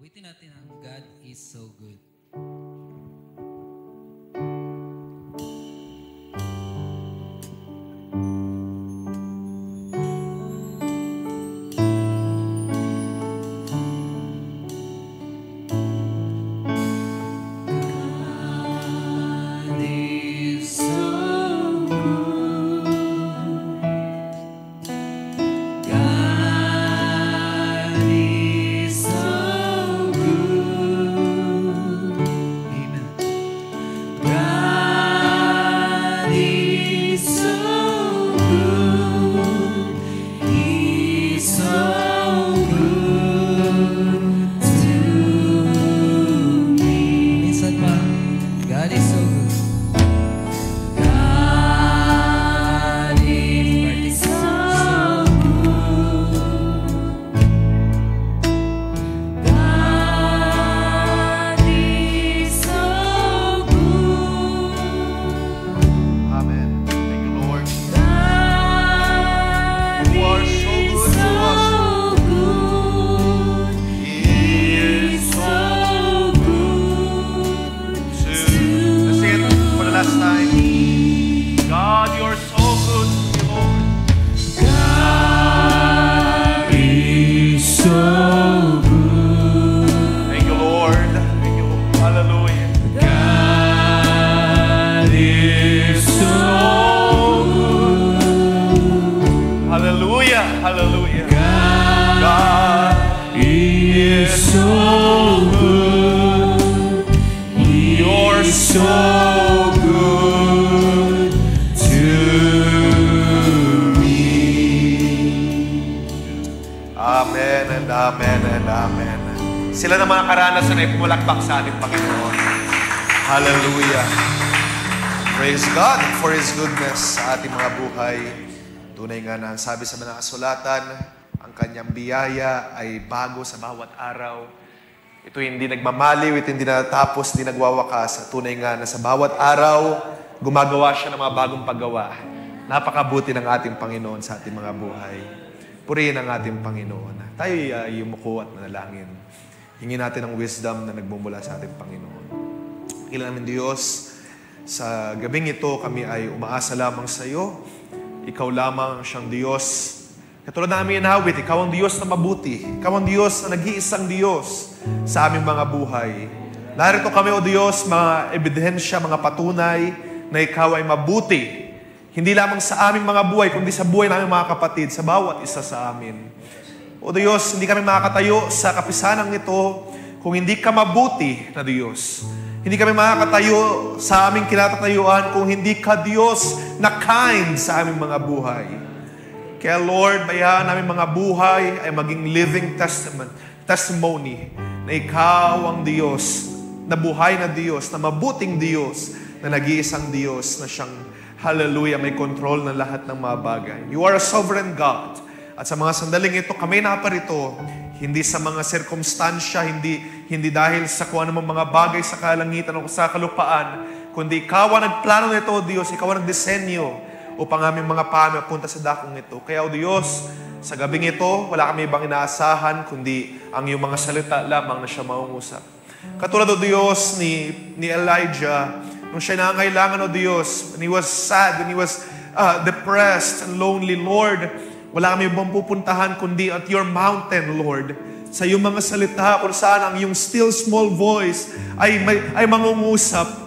Awitin natin ang God is so good. Sila na mga karanasan ay pumulakpak sa ating Panginoon. Hallelujah. Praise God for His goodness sa ating mga buhay. Tunay nga na sabi sa mga kasulatan, ang Kanyang biyaya ay bago sa bawat araw. Ito hindi nagmamaliw, ito hindi natapos, hindi nagwawakas. Tunay nga na sa bawat araw, gumagawa siya ng mga bagong paggawa. Napakabuti ng ating Panginoon sa ating mga buhay. Purihin ang ating Panginoon. Tayo yumuko at manalangin. Hingin natin ang wisdom na nagmumula sa ating Panginoon. Kailan namin Diyos, sa gabing ito kami ay umaasa lamang sa iyo. Ikaw lamang siyang Diyos. Katulad namin inawit, Ikaw ang Diyos na mabuti. Ikaw ang Diyos na nag-iisang Diyos sa aming mga buhay. Narito kami, O Diyos, mga ebidensya, mga patunay na Ikaw ay mabuti. Hindi lamang sa aming mga buhay, kundi sa buhay namin mga kapatid, sa bawat isa sa amin. O Diyos, hindi kami makakatayo sa kapisanang ito kung hindi ka mabuti na Diyos. Hindi kami makakatayo sa aming kinatatayuan kung hindi ka Diyos na kind sa aming mga buhay. Kaya Lord, bayaan namin mga buhay ay maging living testimony na Ikaw ang Diyos, na buhay na Diyos, na mabuting Diyos, na nag-iisang Diyos, na siyang, hallelujah, may control ng lahat ng mga bagay. You are a sovereign God. At sa mga sandaling ito, kami naparito, hindi sa mga sirkumstansya, hindi dahil sa kung anumang mga bagay sa kalangitan o sa kalupaan, kundi Ikaw ang nagplano nito, O Diyos, Ikaw ang nagdisenyo upang aming mga paa mapunta sa dakong ito. Kaya, O Diyos, sa gabing ito, wala kami ibang inaasahan, kundi ang iyong mga salita lamang na siya mangungusap. Katulad, O Diyos, ni Elijah, nung siya nangangailangan, O Diyos, when he was sad, when he was depressed and lonely, Lord, wala kami ibang pupuntahan kundi at your mountain, Lord. Sa iyong mga salita, kung saan ang iyong still small voice ay mangungusap.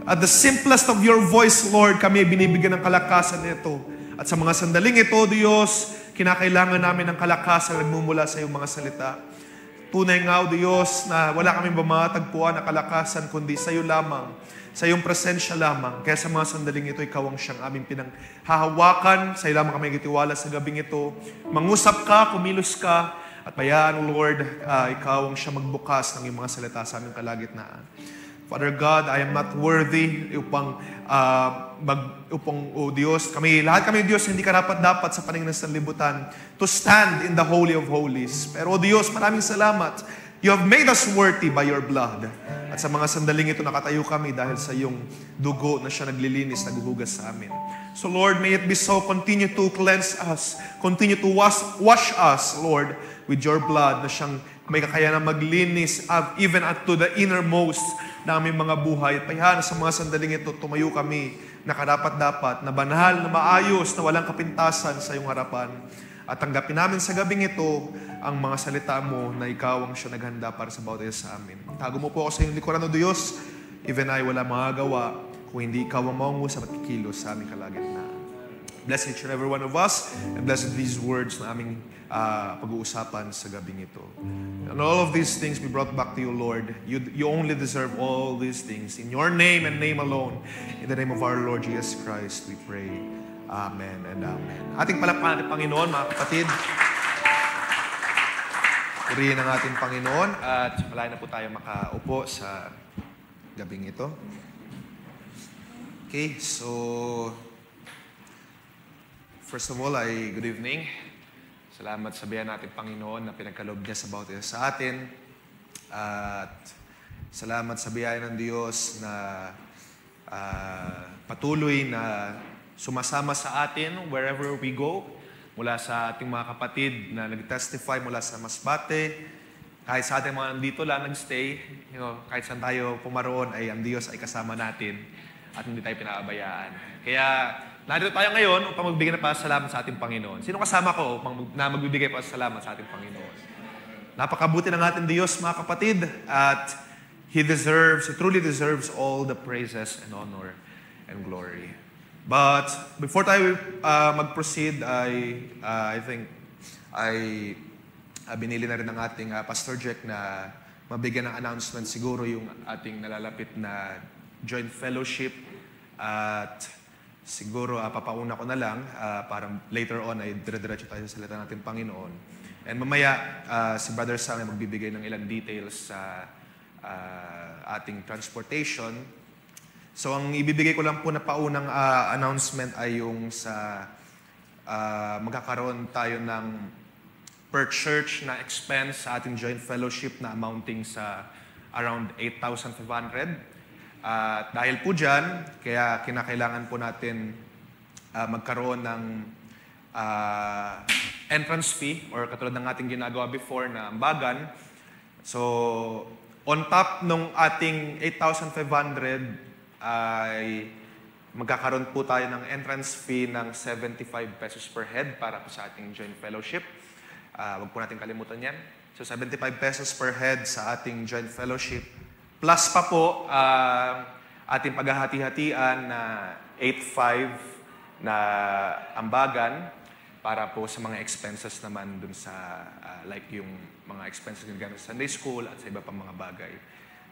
At the simplest of your voice, Lord, kami ay binibigyan ng kalakasan nito. At sa mga sandaling ito, Diyos, kinakailangan namin ng kalakasan na nagmumula sa iyong mga salita. Tunay nga, O Diyos, na wala kami mamatagpuan na kalakasan kundi sa iyo lamang. Sa iyong presensya lamang. Kaya sa mga sandaling ito, Ikaw ang siyang aming pinanghahawakan. Sa iyo lamang kami nagtitiwala sa gabing ito. Mangusap ka, kumilos ka, at bayaan, Lord, Ikaw ang siyang magbukas ng iyong mga salita sa aming kalagitnaan. Father God, I am not worthy upang, O Diyos, lahat kami, Diyos, hindi karapat-dapat sa paningin ng sanlibutan to stand in the Holy of Holies. Pero, O Diyos, maraming salamat. You have made us worthy by your blood. At sa mga sandaling ito, nakatayo kami dahil sa iyong dugo na siya naglilinis, naghuhugas sa amin. So Lord, may it be so. Continue to cleanse us. Continue to wash us, Lord, with your blood na siyang may kakayanan maglinis even at to the innermost na aming mga buhay. At payahan sa mga sandaling ito, tumayo kami na karapat-dapat, na banal, na maayos, na walang kapintasan sa iyong harapan. At tanggapin namin sa gabing ito ang mga salita mo na ikaw ang siya naghanda para sa bawat isa sa amin. Itago mo po ako sa iyong likuran, O Diyos. Even I wala magagawa kung hindi ikaw ang mangungusap at kikilos sa aming kalagitnaan. Bless each and every one of us, and bless these words na aming pag-uusapan sa gabing ito. And all of these things be brought back to you, Lord. You only deserve all these things. In your name and name alone, in the name of our Lord Jesus Christ, we pray. Amen and amen. Ating palakpakan natin, Panginoon, mga kapatid. Purihin ang ating Panginoon at malaya na po tayo makaupo sa gabing ito. Okay, so first of all, good evening. Salamat sa biyaya natin, Panginoon, na pinagkaloob niya sa bawat isa sa atin. At salamat sa biyaya ng Diyos na patuloy na sumasama sa atin wherever we go. Mula sa ating mga kapatid na nag-testify mula sa Masbate, kahit sa ating mga nandito lang nag-stay, kahit saan tayo pumaroon, ay ang Diyos ay kasama natin at hindi tayo pinaabayaan. Kaya narito tayo ngayon upang magbigay ng pasasalamat sa ating Panginoon. Sino kasama ko na magbibigay pasasalamat sa ating Panginoon? Napakabuti ng ating Diyos, mga kapatid, at He truly deserves all the praises and honor and glory. But before tayo mag-proceed, I think binili na rin ng ating Pastor Jack na mabigyan ng announcement siguro yung ating nalalapit na joint fellowship. At siguro papauna ko na lang para later on ay dire-diretso tayo sa salita natin, Panginoon. And mamaya si Brother Sam ay magbibigay ng ilang details sa ating transportation. So ang ibibigay ko lang po na paunang announcement ay yung sa magkakaroon tayo ng per church na expense sa ating joint fellowship na amounting sa around 8,500. Dahil po dyan, kaya kinakailangan po natin magkaroon ng entrance fee or katulad ng ating ginagawa before na ambagan. So on top nung ating 8,500 ay magkakaroon po tayo ng entrance fee ng 75 pesos per head para po sa ating joint fellowship. Huwag po natin kalimutan yan. So 75 pesos per head sa ating joint fellowship. Plus pa po ating paghahati-hatian na 8,500 na ambagan para po sa mga expenses naman dun sa like yung mga expenses ng Sunday school at sa iba pang mga bagay.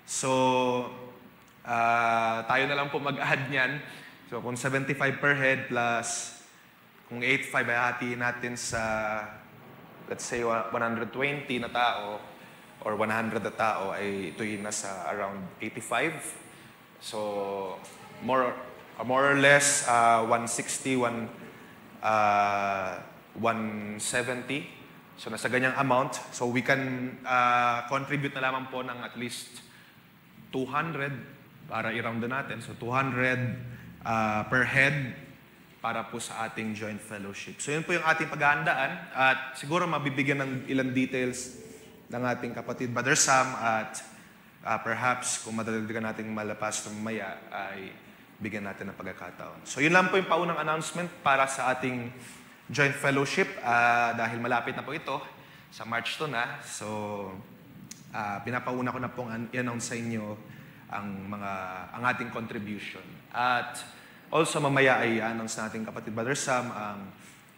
So tayo na lang po mag-add niyan. So kung 75 per head plus kung 8,500 ay hatiin natin sa let's say 120 na tao or 100 na tao ay ito yung nasa around 85. So more or less 160, 170. So nasa ganyang amount. So we can contribute na lamang po ng at least 200 para i-round natin. So 200 per head para po sa ating joint fellowship. So yun po yung ating paghahandaan at siguro mabibigyan ng ilang details ng ating kapatid Brother Sam at perhaps kung madadagdagan natin malapas na mamaya ay bigyan natin ng pagkakataon. So yun lang po yung paunang announcement para sa ating joint fellowship dahil malapit na po ito, sa March to na. So pinapauna ko na pong i-announce sa inyo ang ating contribution. At also mamaya ay announce natin kapatid Brother Sam ang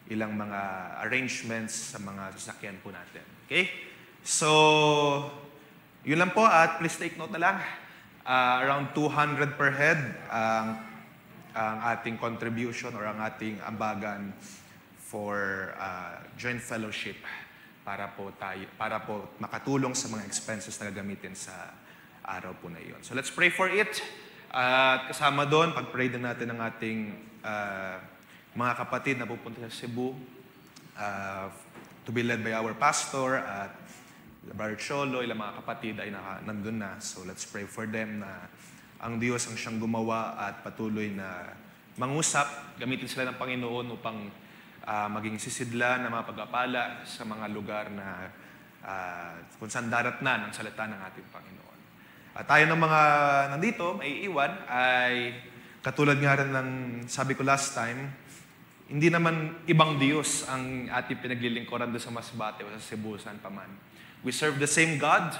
ilang mga arrangements sa mga sasakyan po natin. Okay? So, yun lang po at please take note na lang. Around 200 per head ang ating contribution or ang ating ambagan for joint fellowship para po makatulong sa mga expenses na gagamitin sa araw po na iyon. So let's pray for it. At kasama doon, pag-pray din natin ang ating mga kapatid na pupunta sa Cebu to be led by our pastor at Brother Cholo, ilang mga kapatid ay nandun na. So let's pray for them na ang Diyos ang siyang gumawa at patuloy na mangusap. Gamitin sila ng Panginoon upang maging sisidla na mga pag-apala sa mga lugar na kung saan daratnan ang salita ng ating Panginoon. At tayo ng mga nandito, may iwan, ay katulad nga rin ng sabi ko last time, hindi naman ibang Diyos ang ating pinaglilingkuran doon sa Masbate o sa Cebu, saan pa man. We serve the same God.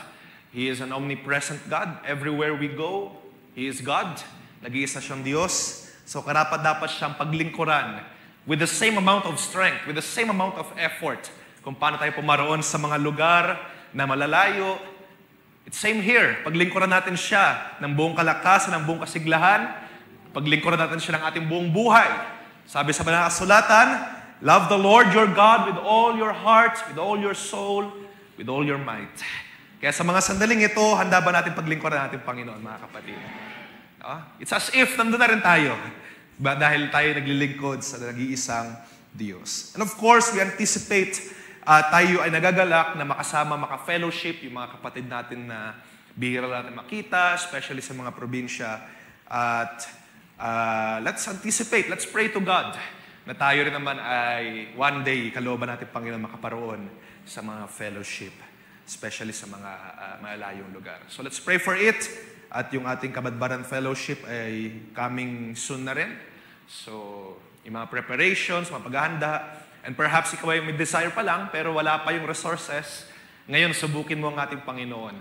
He is an omnipresent God. Everywhere we go, He is God. Nag-iisa siyang Diyos. So karapat-dapat siyang paglingkuran with the same amount of strength, with the same amount of effort. Kung paano tayo pumaroon sa mga lugar na malalayo. It's same here. Paglingkuran natin siya ng buong kalakasan, ng buong kasiglahan. Paglingkuran natin siya ng ating buong buhay. Sabi sa mga kasulatan, love the Lord your God with all your heart, with all your soul, with all your might. Kaya sa mga sandaling ito, handa ba natin paglingkuran ng ating Panginoon, mga kapatid? It's as if nandun na rin tayo. Dahil tayo naglilingkod sa nag-iisang Diyos. And of course, we anticipate tayo ay nagagalak na makasama, maka-fellowship, yung mga kapatid natin na bihira natin makita, especially sa mga probinsya. At let's anticipate, let's pray to God na tayo rin naman ay one day, kalooban natin Panginoon makaparoon sa mga fellowship, especially sa mga malalayong lugar. So let's pray for it. At yung ating Kabadbaran Fellowship ay coming soon na rin. So, yung mga preparations, mga paghahanda, and perhaps ikaw ay may desire pa lang, pero wala pa yung resources. Ngayon, subukin mo ang ating Panginoon.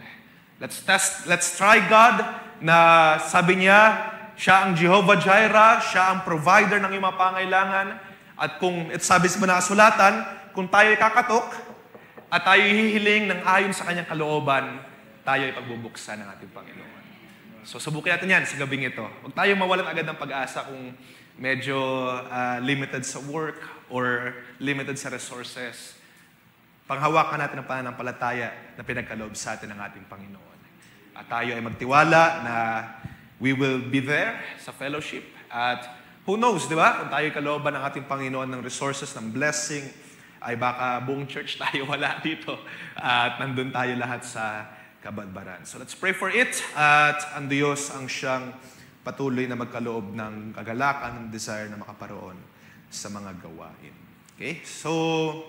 Let's try God na sabi niya, siya ang Jehovah Jireh, siya ang provider ng iyong mga pangailangan. At kung sabi sa mga sulatan, kung tayo ay kakatok, at tayo hihiling ng ayon sa kanyang kalooban, tayo ay pagbubuksan ng ating Panginoon. So, subukin natin yan sa gabing ito. Huwag tayong mawalan agad ng pag-asa kung medyo limited sa work or limited sa resources. Panghawakan natin ang pananampalataya na pinagkaloob sa atin ng ating Panginoon. At tayo ay magtiwala na we will be there sa fellowship. At who knows, di ba? Kung tayo ay kalooban ng ating Panginoon ng resources, ng blessing, ay baka buong church tayo wala dito. At nandun tayo lahat sa Kabadbaran. So let's pray for it. At ang Diyos ang siyang patuloy na magkaloob ng kagalakan, ng desire na makaparoon sa mga gawain. Okay? So,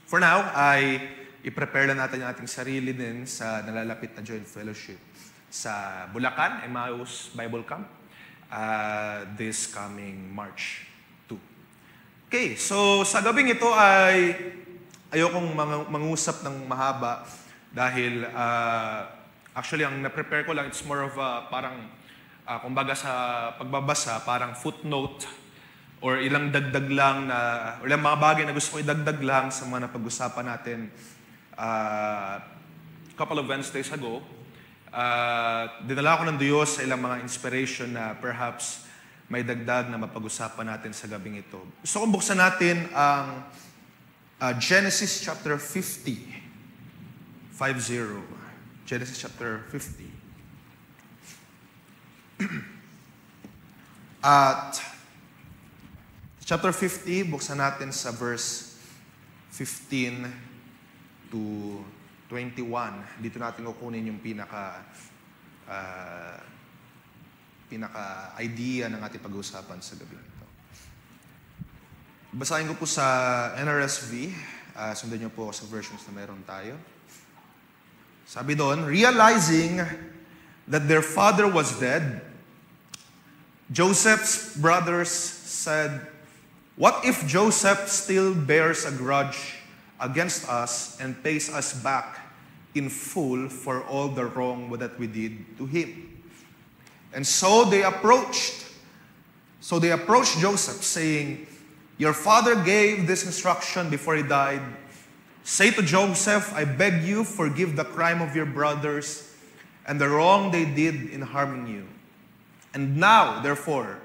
for now, ay i-prepare lang natin yung ating sarili din sa nalalapit na joint fellowship sa Bulacan, Emmaus Bible Camp, this coming March 2. Okay, so sa gabing ito ay ayokong mangusap ng mahaba dahil actually ang na-prepare ko lang, it's more of a parang kumbaga sa pagbabasa, parang footnote or ilang dagdag lang na, or ilang mga bagay na gusto ko idagdag lang sa mga napag-usapan natin couple of Wednesdays ago. Dinala ko ng Diyos sa ilang mga inspiration na perhaps may dagdag na mapag-usapan natin sa gabing ito. Gusto kong buksan natin ang Genesis chapter 50. 50. Genesis chapter 50. At chapter 50, buksan natin sa verse 15 to 21. Dito natin kukunin yung pinaka-idea ng ating pag-uusapan sa gabi ito. Basahin ko po sa NRSV. Sundan niyo po sa versions na meron tayo. Sabi doon, realizing that their father was dead, Joseph's brothers said, "What if Joseph still bears a grudge against us and pays us back in full for all the wrong that we did to him?" And so they approached Joseph, saying, "Your father gave this instruction before he died. Say to Joseph, I beg you, forgive the crime of your brothers and the wrong they did in harming you. And now, therefore,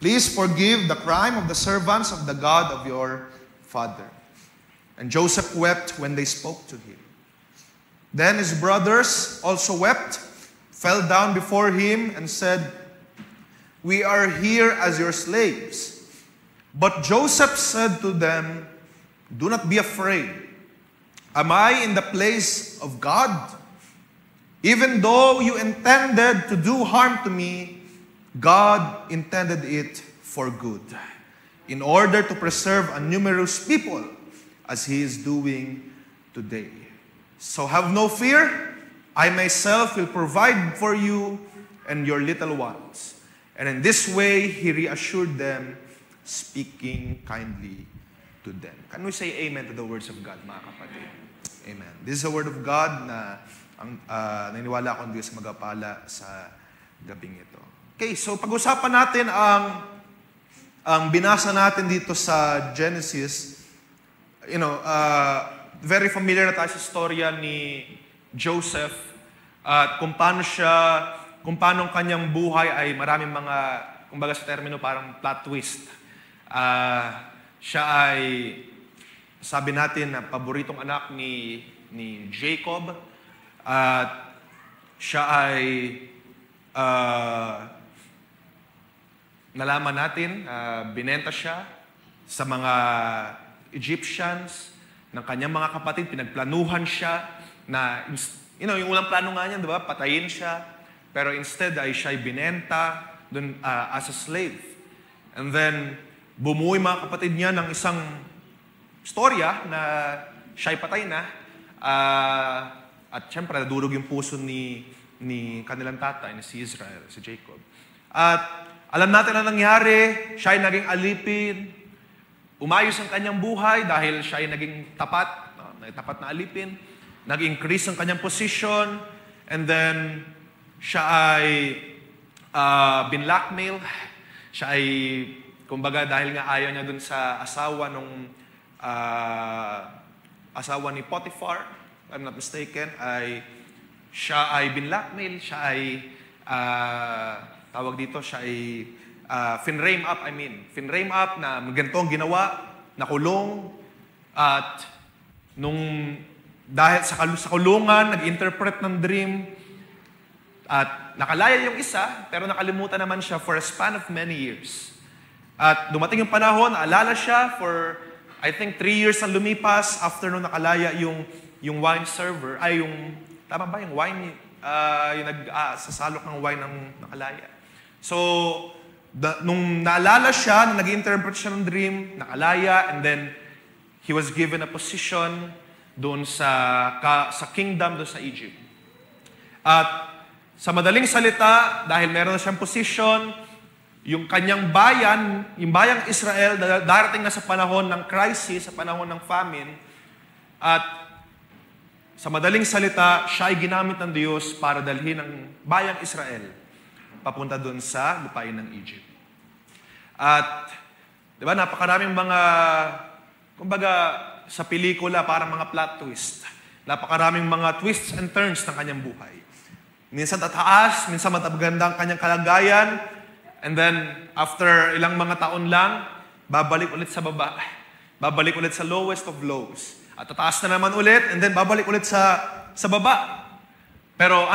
please forgive the crime of the servants of the God of your father." And Joseph wept when they spoke to him. Then his brothers also wept, fell down before him, and said, "We are here as your slaves." But Joseph said to them, "Do not be afraid. Am I in the place of God? Even though you intended to do harm to me, God intended it for good, in order to preserve a numerous people, as He is doing today." So have no fear. I myself will provide for you and your little ones. And in this way, he reassured them, speaking kindly to them. Can we say amen to the words of God, mga kapatid? Amen. This is the word of God na naniniwala akong Diyos magapala sa gabing ito. Okay, so pag-usapan natin ang binasa natin dito sa Genesis. Very familiar na tayo sa storya ni Joseph at kung paano ang kanyang buhay ay maraming mga, kumbaga sa termino parang plot twist. Siya ay, sabi natin, na paboritong anak ni Jacob. At siya ay, nalaman natin, binenta siya sa mga Egyptians ng kanyang mga kapatid. Pinagplanuhan siya na, yung unang plano nga niya, di ba? Patayin siya. Pero instead ay siya ay binenta dun, as a slave. And then, bumuo yung mga kapatid niya ng isang storya na siya ay patay na. At syempre, nadurog yung puso ni kanilang tatay, ni si Israel, si Jacob. At alam natin na nangyari, siya ay naging alipin. Umayos ang kanyang buhay dahil siya ay naging tapat na alipin. Nag-increase ang kanyang position. And then, siya ay binlackmail. Siya ay, kumbaga, dahil nga ayaw niya dun sa asawa ni Potiphar, if I'm not mistaken, siya ay binlackmail. Siya ay, tawag dito, siya ay finrame up na ganito ang ginawa, nakulong. At dahil sa kulungan, nag-interpret ng dream, at nakalaya yung isa, pero nakalimutan naman siya for a span of many years. At dumating yung panahon, naalala siya for, I think, 3 years ang lumipas after nung nakalaya yung wine server, tama ba yung wine, yung nagsasalok ng wine ng nakalaya. So, nung naalala siya, nung nag-interpret siya ng dream, nakalaya, and then he was given a position doon sa kingdom doon sa Egypt. At sa madaling salita, dahil meron na siyang position, yung kanyang bayan, yung bayang Israel, darating na sa panahon ng crisis, sa panahon ng famine, at sa madaling salita, siya ay ginamit ng Diyos para dalhin ang bayang Israel papunta doon sa lupain ng Egypt. At, di ba, napakaraming mga, kumbaga, sa pelikula, parang mga plot twist. Napakaraming mga twists and turns ng kanyang buhay. Minsan tataas, minsan mataganda ang kanyang kalagayan, and then, after ilang mga taon lang, babalik ulit sa baba. Babalik ulit sa lowest of lows. At tataas na naman ulit, and then babalik ulit sa baba. Pero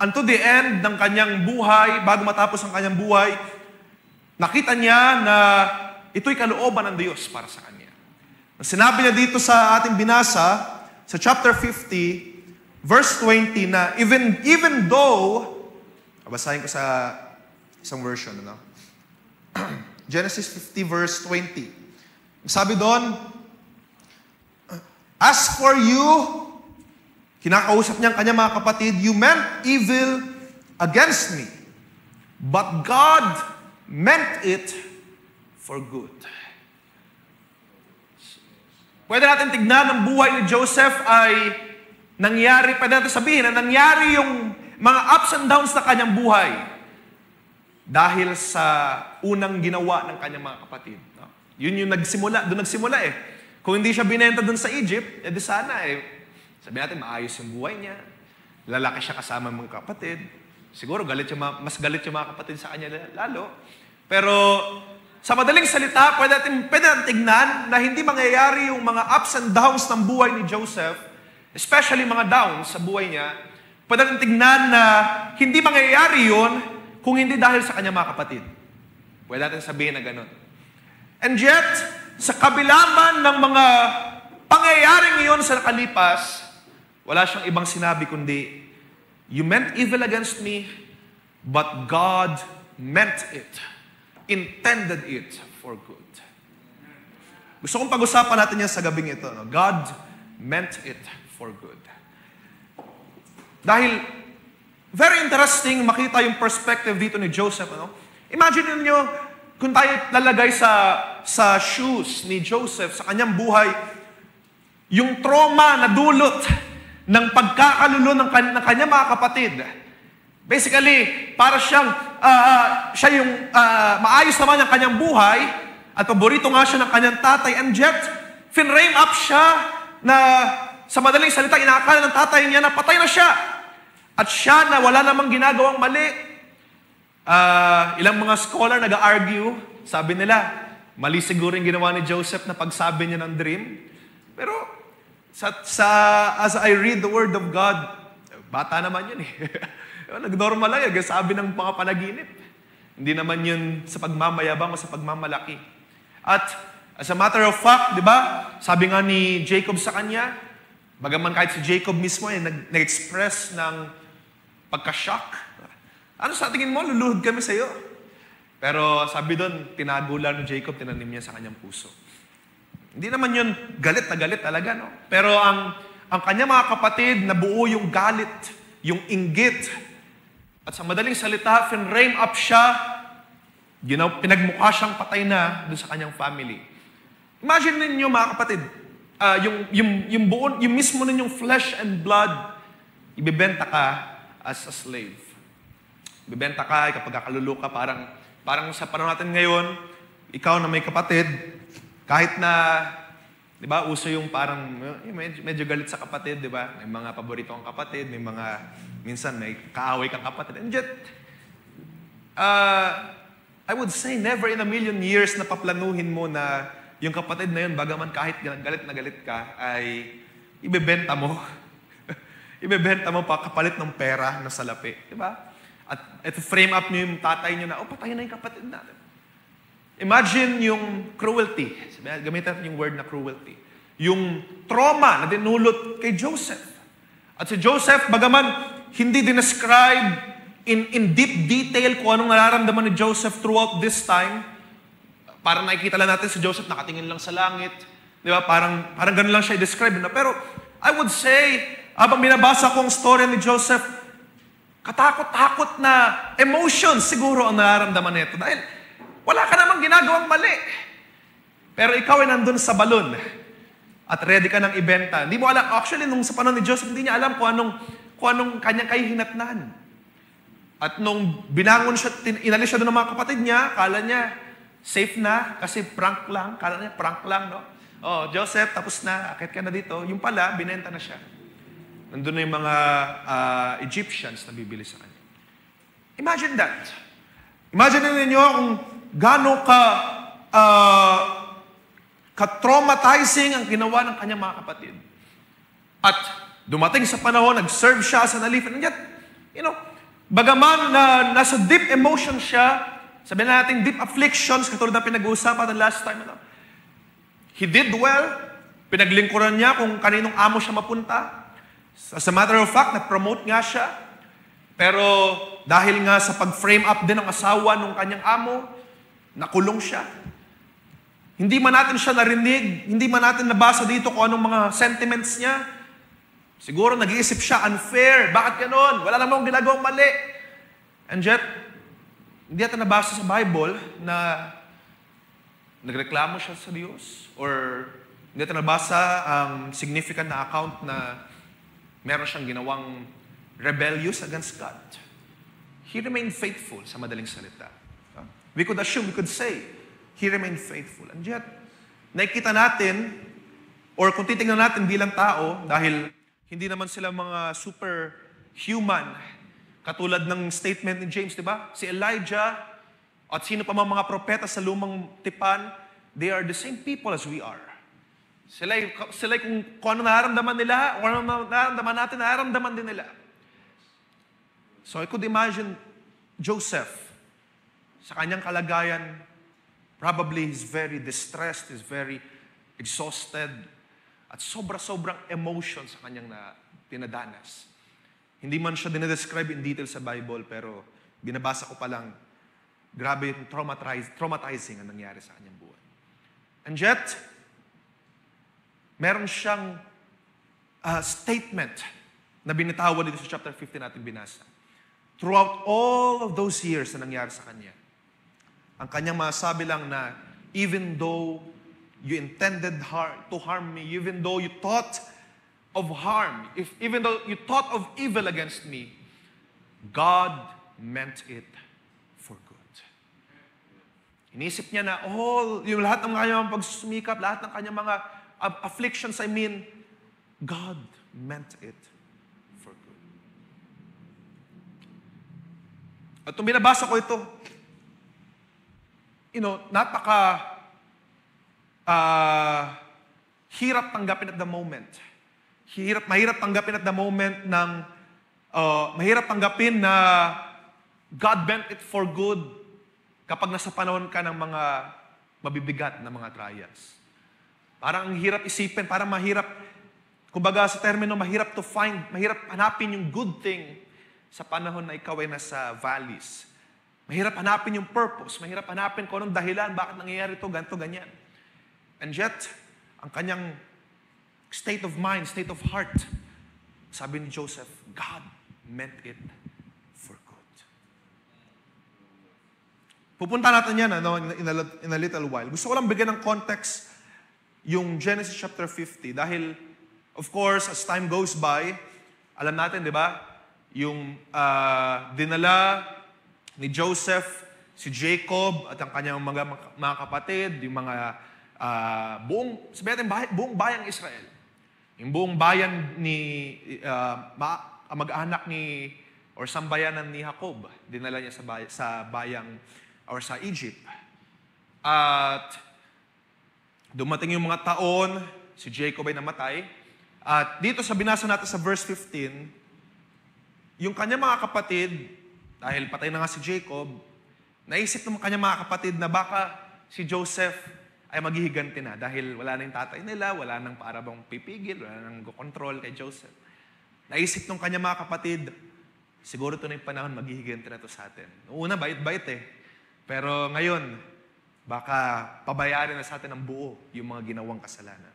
unto the end ng kanyang buhay, bago matapos ang kanyang buhay, nakita niya na ito'y kalooban ng Diyos para sa kanya. Sinabi niya dito sa ating binasa, sa chapter 50, verse 20, na even though, basahin ko sa isang version, Genesis 50, verse 20. Sabi doon, as for you, kinakausap niya ang kanyang mga kapatid, you meant evil against me, but God meant it for good. Pwede natin tignan ang buhay ni Joseph ay nangyari, pwede natin sabihin na nangyari yung mga ups and downs na kanyang buhay dahil sa unang ginawa ng kanyang mga kapatid. No? Yun yung doon nagsimula eh. Kung hindi siya binenta doon sa Egypt, edi sana sabi natin maayos yung buhay niya, lalaki siya kasama ng mga kapatid, siguro mas galit yung mga kapatid sa kanya lalo. Pero sa madaling salita, pwede natin tignan na hindi mangyayari yung mga ups and downs ng buhay ni Joseph, especially mga downs sa buhay niya, pwede natin tignan na hindi mangyayari yun kung hindi dahil sa kanyang mga kapatid. Pwede natin sabihin na ganun. And yet, sa kabila man ng mga pangyayaring iyon sa nakalipas, wala siyang ibang sinabi kundi, you meant evil against me, but God meant it. Intended it for good. Gusto kong pag-usapan natin yan sa gabing ito. No? God meant it for good. Dahil, very interesting makita yung perspective dito ni Joseph. Ano? Imagine niyo kung tayo lalagay sa shoes ni Joseph, sa kanyang buhay, yung trauma na dulot ng pagkakalulo ng kanyang mga kapatid. Basically, para siyang, siya yung maayos naman ang kanyang buhay, at paborito nga siya ng kanyang tatay, and yet, finrame up siya na sa madaling salita, inaakala ng tatay niya na patay na siya. At siya na wala namang ginagawang mali. Ilang mga scholar nag-argue, sabi nila, mali siguro yung ginawa ni Joseph na pagsabi niya ng dream. Pero as I read the Word of God, bata naman yun eh. Nag-normal lang yung sabi ng mga panaginip. Hindi naman yun sa pagmamayabang o sa pagmamalaki. At as a matter of fact, di ba, sabi nga ni Jacob sa kanya, bagaman kahit si Jacob mismo ay nag-express ng pagka-shock. Ano sa tingin mo? Luluhod kami sa iyo. Pero sabi doon, tinago lang ni Jacob, tinanim niya sa kanyang puso. Hindi naman yun galit na galit talaga, no? Pero ang kanyang mga kapatid, nabuo yung galit, yung inggit. At sa madaling salita, finrame up siya, pinagmukha siyang patay na doon sa kanyang family. Imagine ninyo mga kapatid, yung mismo ninyong flesh and blood, ibebenta ka as a slave. Ibebenta ka, kapag ka, parang sa panahon natin ngayon, ikaw na may kapatid, kahit na, di ba, uso yung parang, medyo galit sa kapatid, di ba? May mga paborito kang kapatid, minsan may kaaway kang kapatid. And yet, I would say, never in a million years na paplanuhin mo na yung kapatid na yun, bagaman kahit galit na galit ka, ay ibebenta mo. Ibebenta mo pa kapalit ng pera na salapi. Di ba? At ito frame up niyo yung tatay niyo na, patay na yung kapatid natin. Imagine yung cruelty. Gamitin natin yung word na cruelty. Yung trauma na dinulot kay Joseph. At si Joseph, bagaman hindi dinescribe in deep detail kung anong nararamdaman ni Joseph throughout this time, parang nakikita lang natin si Joseph nakatingin lang sa langit. Di ba? Parang ganun lang siya i-describe. Pero I would say, habang binabasa ko ang story ni Joseph, katakot-takot na emotions siguro ang nararamdaman nito. Dahil wala ka namang ginagawang mali. Pero ikaw ay nandun sa balon at ready ka ng ibenta. Hindi mo alam, actually, nung sa panahon ni Joseph, hindi niya alam kung anong kanyang kahihinatnan. At nung binangon siya, inalis siya doon ng mga kapatid niya, kala niya, safe na, kasi prank lang. Kala niya, prank lang, no? Oh, Joseph, tapos na, akit ka na dito. Yung pala, binenta na siya. Nandun na yung mga Egyptians na bibili sa kanya. Imagine that. Imagine ninyo kung gaano ka-traumatizing ang ginawa ng kanyang mga kapatid. At dumating sa panahon, nag-serve siya sa nalipin. And yet, bagaman na nasa deep emotion siya, sabihin natin deep afflictions, katulad na pinag-uusapan ng last time, he did well, pinaglingkuran niya kung kaninong amo siya mapunta. As a matter of fact, na-promote nga siya. Pero dahil nga sa pag-frame up din ng asawa ng kanyang amo, nakulong siya. Hindi man natin siya narinig, hindi man natin nabasa dito kung anong mga sentiments niya. Siguro nag-iisip siya, unfair, bakit ganon? Wala namang ginagawang mali. And yet, hindi natin nabasa sa Bible na nagreklamo siya sa Diyos, or hindi natin nabasa ang significant na account na meron siyang ginawang rebellious against God. He remained faithful, sa madaling salita. We could assume, we could say, he remained faithful. And yet, nakikita natin, or kung titingnan natin bilang tao, dahil hindi naman sila mga superhuman, katulad ng statement ni James, di ba? Si Elijah, at sino pa mga propeta sa lumang tipan, they are the same people as we are. Sila kung ano nararamdaman nila, kung ano nararamdaman natin, nararamdaman din nila. So I could imagine Joseph, sa kanyang kalagayan, probably he's very distressed, he's very exhausted, at sobra-sobrang emotion sa kanyang tinadanas. Hindi man siya dinedescribe in detail sa Bible, pero binabasa ko pa lang, grabe yung traumatizing ang nangyari sa kanyang buhay. And yet, meron siyang statement na binitawan dito sa chapter 15 natin binasa. Throughout all of those years na nangyari sa kanya, ang kanyang masabi lang na, even though you intended to harm me, even though you thought of harm, even though you thought of evil against me, God meant it for good. Inisip niya na, yung lahat ng kanyang pagsusumikap, lahat ng kanyang mga afflictions, God meant it for good. At nung binabasa ko ito, hirap tanggapin at the moment. Mahirap tanggapin at the moment mahirap tanggapin na God meant it for good kapag nasa panahon ka ng mga mabibigat na mga trials. Parang ang hirap isipin, parang mahirap, kumbaga sa termino, mahirap hanapin yung good thing sa panahon na ikaw ay nasa valleys. Mahirap hanapin yung purpose, mahirap hanapin kung anong dahilan, bakit nangyayari ito, ganito, ganyan. And yet, ang kanyang state of mind, state of heart, sabi ni Joseph, God meant it for good. Pupunta natin yan in a little while. Gusto ko lang bigyan ng context yung Genesis chapter 50 dahil, of course, as time goes by, alam natin, di ba, yung dinala ni Joseph, si Jacob, at ang kanyang mga kapatid, yung mga buong bayang Israel. Yung buong bayan ni mag-anak ni or sambayanan ni Jacob, dinala niya sa bayang or sa Egypt. At dumating yung mga taon, si Jacob ay namatay. At dito sa binasa natin sa verse 15, yung kanyang mga kapatid, dahil patay na nga si Jacob, naisip ng kanyang mga kapatid na baka si Joseph ay maghihiganti na dahil wala na yung tatay nila, wala nang para bang pipigil, wala nang control kay Joseph. Naisip ng kanyang mga kapatid, siguro ito na yung panahon, maghihiganti na ito sa atin. Noong una, bait-bait Pero ngayon, baka pabayarin na sa atin ng buo yung mga ginawang kasalanan.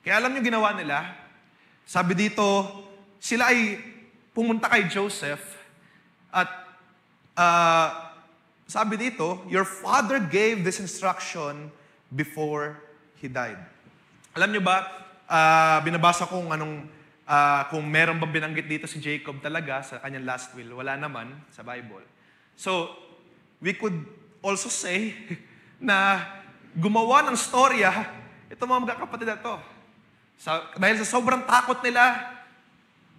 Kaya alam niyo ginawa nila, sabi dito, sila ay pumunta kay Joseph at sabi dito, your father gave this instruction before he died. Alam niyo ba, binabasa kung kung meron bang binanggit dito si Jacob talaga sa kanyang last will. Wala naman sa Bible. So, we could also say na gumawa ng storya ito mga magkakapatid na to. Dahil sa sobrang takot nila,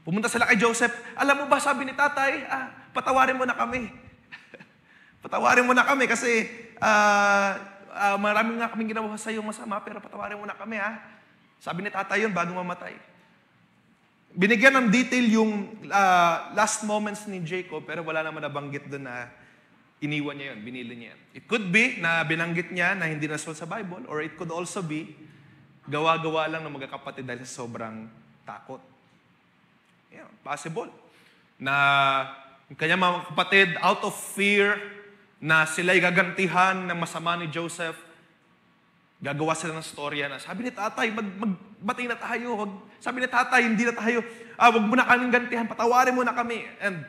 pumunta sila kay Joseph. Alam mo ba, sabi ni tatay, patawarin mo na kami. Patawarin mo na kami kasi maraming nga kaming ginawa sa iyo masama, pero patawarin mo na kami Sabi ni tatay yun bago mamatay. Binigyan ng detail yung last moments ni Jacob, pero wala naman nabanggit doon na iniwan niya yun, binili niya yun. It could be na binanggit niya na hindi nasulat sa Bible, or it could also be gawa-gawa lang ng magkakapatid dahil sa sobrang takot. Yeah, possible. Na yung kanyang mga kapatid, out of fear, na sila'y gagantihan ng masama ni Joseph, gagawa sila ng storya na sabi ni tatay, magbati na tayo. Sabi ni tatay, hindi na tayo. Wag mo na kaming gantihan, patawarin mo na kami. And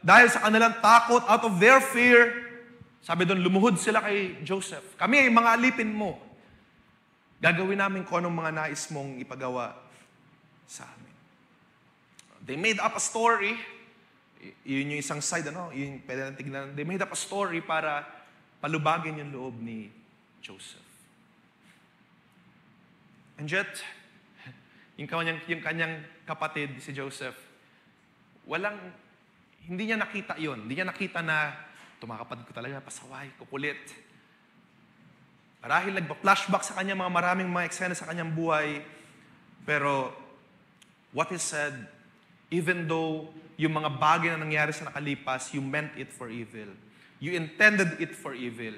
dahil sa kanilang takot, out of their fear, sabi doon, lumuhod sila kay Joseph. Kami ay mga alipin mo. Gagawin namin kung anong mga nais mong ipagawa sa amin. They made up a story. Yun yung isang side, yung pwede natin tignan. They made up a story para palubagin yung loob ni Joseph. And yet, yung kanyang kapatid, si Joseph, hindi niya nakita yun. Hindi niya nakita na, ito mga kapatid ko talaga, pasaway, kukulit. Marahil nagpa-flashback sa kanya maraming mga eksena sa kanyang buhay. Pero, what is said, even though yung mga bagay na nangyari sa nakalipas, you meant it for evil. You intended it for evil.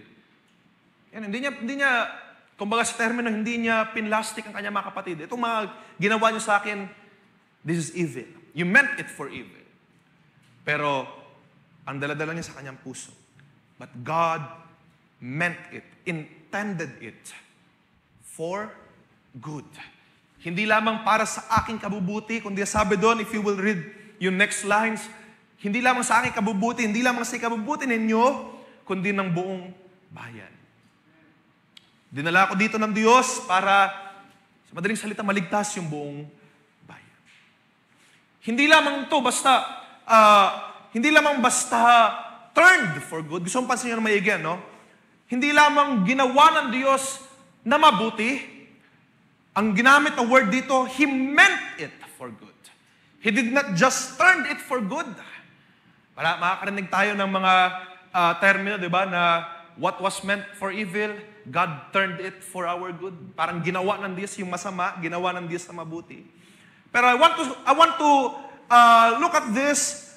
Yan, hindi niya, kumbaga sa termino, hindi niya pinlastik ang kanyang mga kapatid. Itong mga ginawa niyo sa akin, this is evil. You meant it for evil. Pero, ang daladala niya sa kanyang puso. But God meant it, intended it for good. Hindi lamang para sa aking kabubuti, kundi sabi doon, if you will read yung next lines, hindi lamang sa aking kabubuti, hindi lamang sa kabubuti ninyo, kundi ng buong bayan. Dinala ako dito ng Diyos para, sa madaling salita, maligtas yung buong bayan. Hindi lamang ito basta turned for good. Gusto mong pansin nyo na maigi, no? Hindi lamang ginawa ng Diyos na mabuti. Ang ginamit na word dito, He meant it for good. He did not just turn it for good. Para makakarinig tayo ng mga termino, di ba, na what was meant for evil, God turned it for our good. Parang ginawa ng Diyos yung masama, ginawa ng Diyos na mabuti. Pero I want to look at this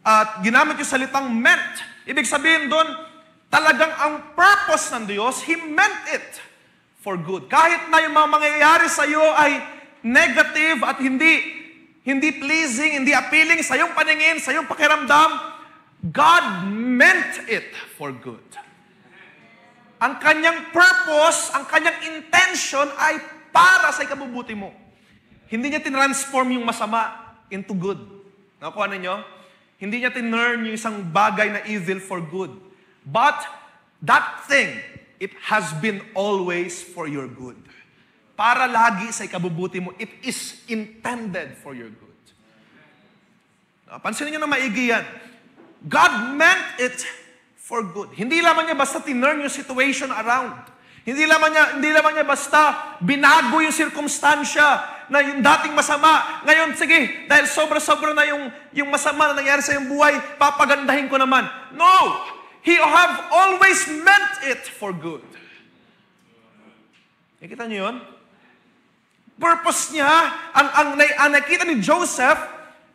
at ginamit yung salitang meant. Ibig sabihin doon, talagang ang purpose ng Diyos, He meant it for good. Kahit na yung mga mangyayari sa iyo ay negative at hindi pleasing, hindi appealing sa iyong paningin, sa iyong pakiramdam, God meant it for good. Ang kanyang purpose, ang kanyang intention ay para sa ikabubuti mo. Hindi niya tinransform yung masama into good. Nakuha ninyo? Hindi niya tinurn yung isang bagay na evil for good. But that thing, it has been always for your good. Para lagi sa ikabubuti mo, it is intended for your good. Pansinin niyo na maigi yan. God meant it for good. Hindi lamang niya basta tinurn yung situation around. Hindi lamang niya basta binago yung sirkumstansya na yung dating masama. Ngayon, sige, dahil sobra-sobra na yung masama na nangyari sa iyong buhay, papagandahin ko naman. No! He have always meant it for good. Nakita niyo yun? Purpose niya, ang nakita ni Joseph,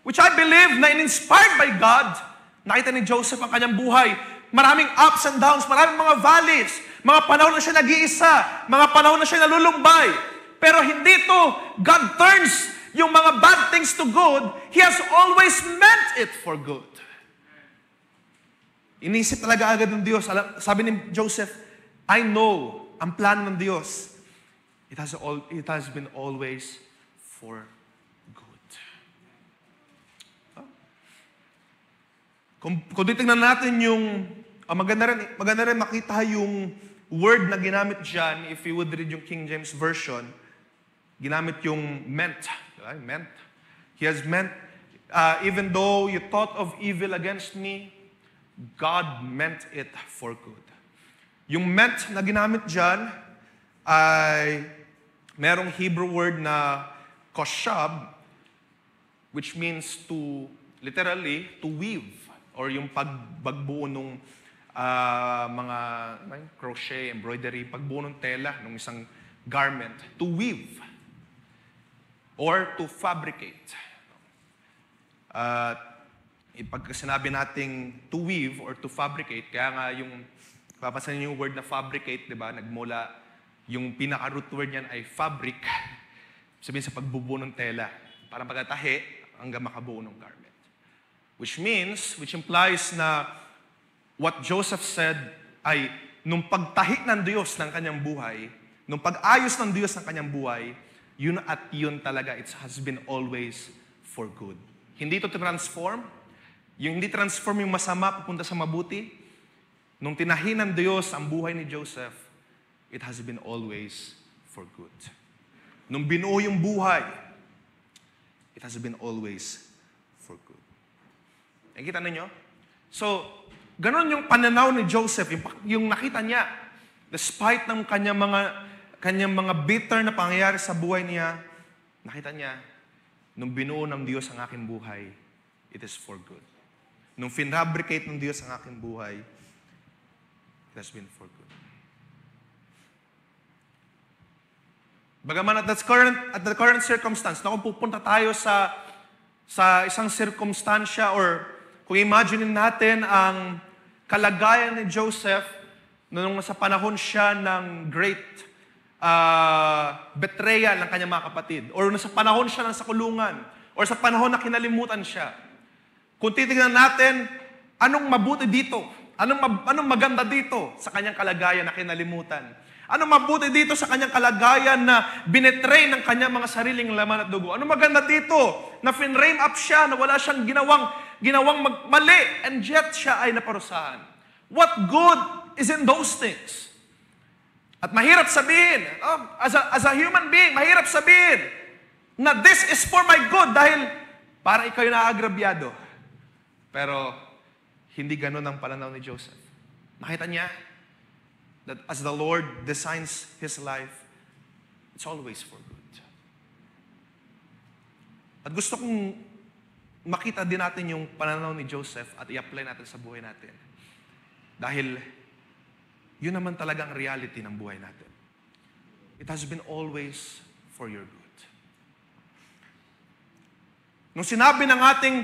which I believe na inspired by God, nakita ni Joseph ang kanyang buhay. Maraming ups and downs, maraming mga valleys, mga panahon na siya nag-iisa, mga panahon na siya nalulumbay. Pero hindi to, God turns yung mga bad things to good. He has always meant it for good. Inisip talaga agad ng Diyos. Sabi ni Joseph, I know ang plano ng Diyos. It has been always for good. Kung titingnan natin yung, maganda rin makita yung word na ginamit dyan, if you would read yung King James Version, ginamit yung meant. Meant. He has meant, even though you thought of evil against me, God meant it for good. Yung meant na ginamit dyan ay merong Hebrew word na koshab, which means to, literally, to weave. Or yung pagbuo ng mga crochet, embroidery, pagbuo ng tela ng isang garment. To weave. Or to fabricate. Pag sinabi nating to weave or to fabricate, kaya nga yung, papasanin yung word na fabricate, di ba? Nagmula, yung pinaka-root word niyan ay fabric, sabihin sa pagbubuo ng tela, parang pagkatahi hanggang makabuo ng garment. Which implies na what Joseph said ay, nung pagtahi ng Diyos ng kanyang buhay, nung pag-ayos ng Diyos ng kanyang buhay, yun at yun talaga, it has been always for good. Hindi ito transform. Yung hindi transform yung masama papunta sa mabuti. Nung tinahi ng Diyos ang buhay ni Joseph, it has been always for good. Nung binuo yung buhay, it has been always for good. Nakikita ninyo? So, ganun yung pananaw ni Joseph, yung nakita niya, despite ng kanyang mga bitter na pangyayari sa buhay niya, nakita niya, nung binuo ng Diyos ang aking buhay, it is for good. Nung finrabricate ng Diyos ang aking buhay, it has been for good. Bagaman at the current circumstance, na kung pupunta tayo sa isang circumstansya or kung imagine natin ang kalagayan ni Joseph nung sa panahon siya ng great betrayal ng kanyang mga kapatid or nung sa panahon siya ng sakulungan or sa panahon na kinalimutan siya. Kung titignan natin, anong mabuti dito? Anong maganda dito sa kanyang kalagayan na kinalimutan? Ano mabuti dito sa kanyang kalagayan na binetray ng kanyang mga sariling laman at dugo? Ano maganda dito na finrame up siya, na wala siyang ginawang mali, and yet siya ay naparusahan? What good is in those things? At mahirap sabihin, as a human being, mahirap sabihin na this is for my good dahil parang ikaw yung naagrabyado. Pero hindi ganun ang pananaw ni Joseph. Nakita niya that as the Lord designs his life, it's always for good. At gusto kong makita din natin yung pananaw ni Joseph at i-apply natin sa buhay natin. Dahil yun naman talagang reality ng buhay natin. It has been always for your good. Nung sinabi ng ating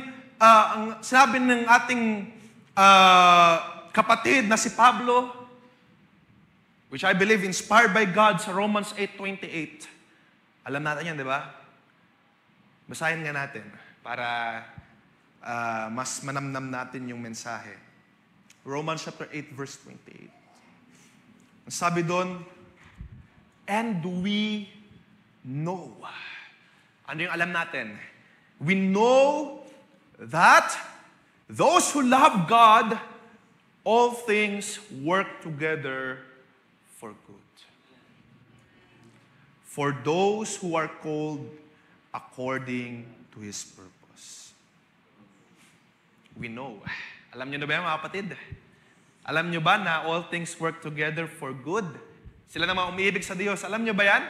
kapatid na si Pablo, which I believe inspired by God sa Romans 8:28. Alam natin yan, di ba? Basahin nga natin para mas manamnam natin yung mensahe. Romans chapter 8 verse 28. Ang sabi doon, and we know. Ano yung alam natin? We know that those who love God, all things work together for good. For those who are called according to His purpose. We know. Alam niyo na ba yan, mga kapatid? Alam niyo ba na all things work together for good? Sila na mga umiibig sa Diyos. Alam niyo ba yan?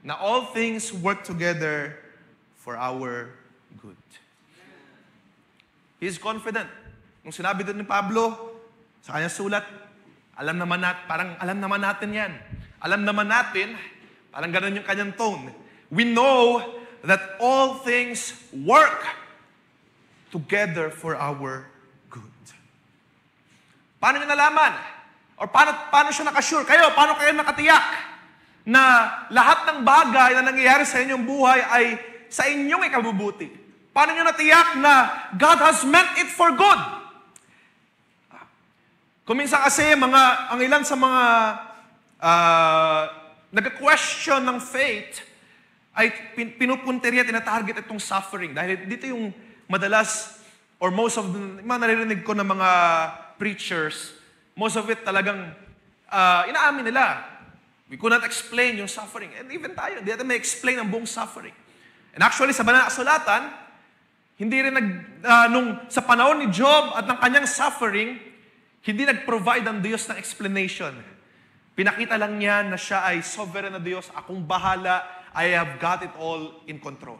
Na all things work together for our good. He is confident. Nung sinabi doon ni Pablo, sa kanyang sulat, alam naman natin yan. Alam naman natin, parang ganun yung kanyang tone. We know that all things work together for our good. Paano niyo nalaman? Or paano siya nakasure? Paano kayo nakatiyak na lahat ng bagay na nangyayari sa inyong buhay ay sa inyong ikabubuti? Paano niyo natiyak na God has meant it for good? Kung minsan kasi ang ilan sa mga nag-question ng faith ay pinupunteriya, tinatarget itong suffering. Dahil dito yung madalas, or most of the, mga naririnig ko ng mga preachers, most of it talagang inaamin nila. We could not explain yung suffering. And even tayo, hindi natin may explain ang buong suffering. And actually, sa banal na kasulatan, hindi rin sa panahon ni Job at ng kanyang suffering, hindi nag-provide ang Diyos ng explanation. Pinakita lang niya na siya ay sovereign na Diyos. Akong bahala. I have got it all in control.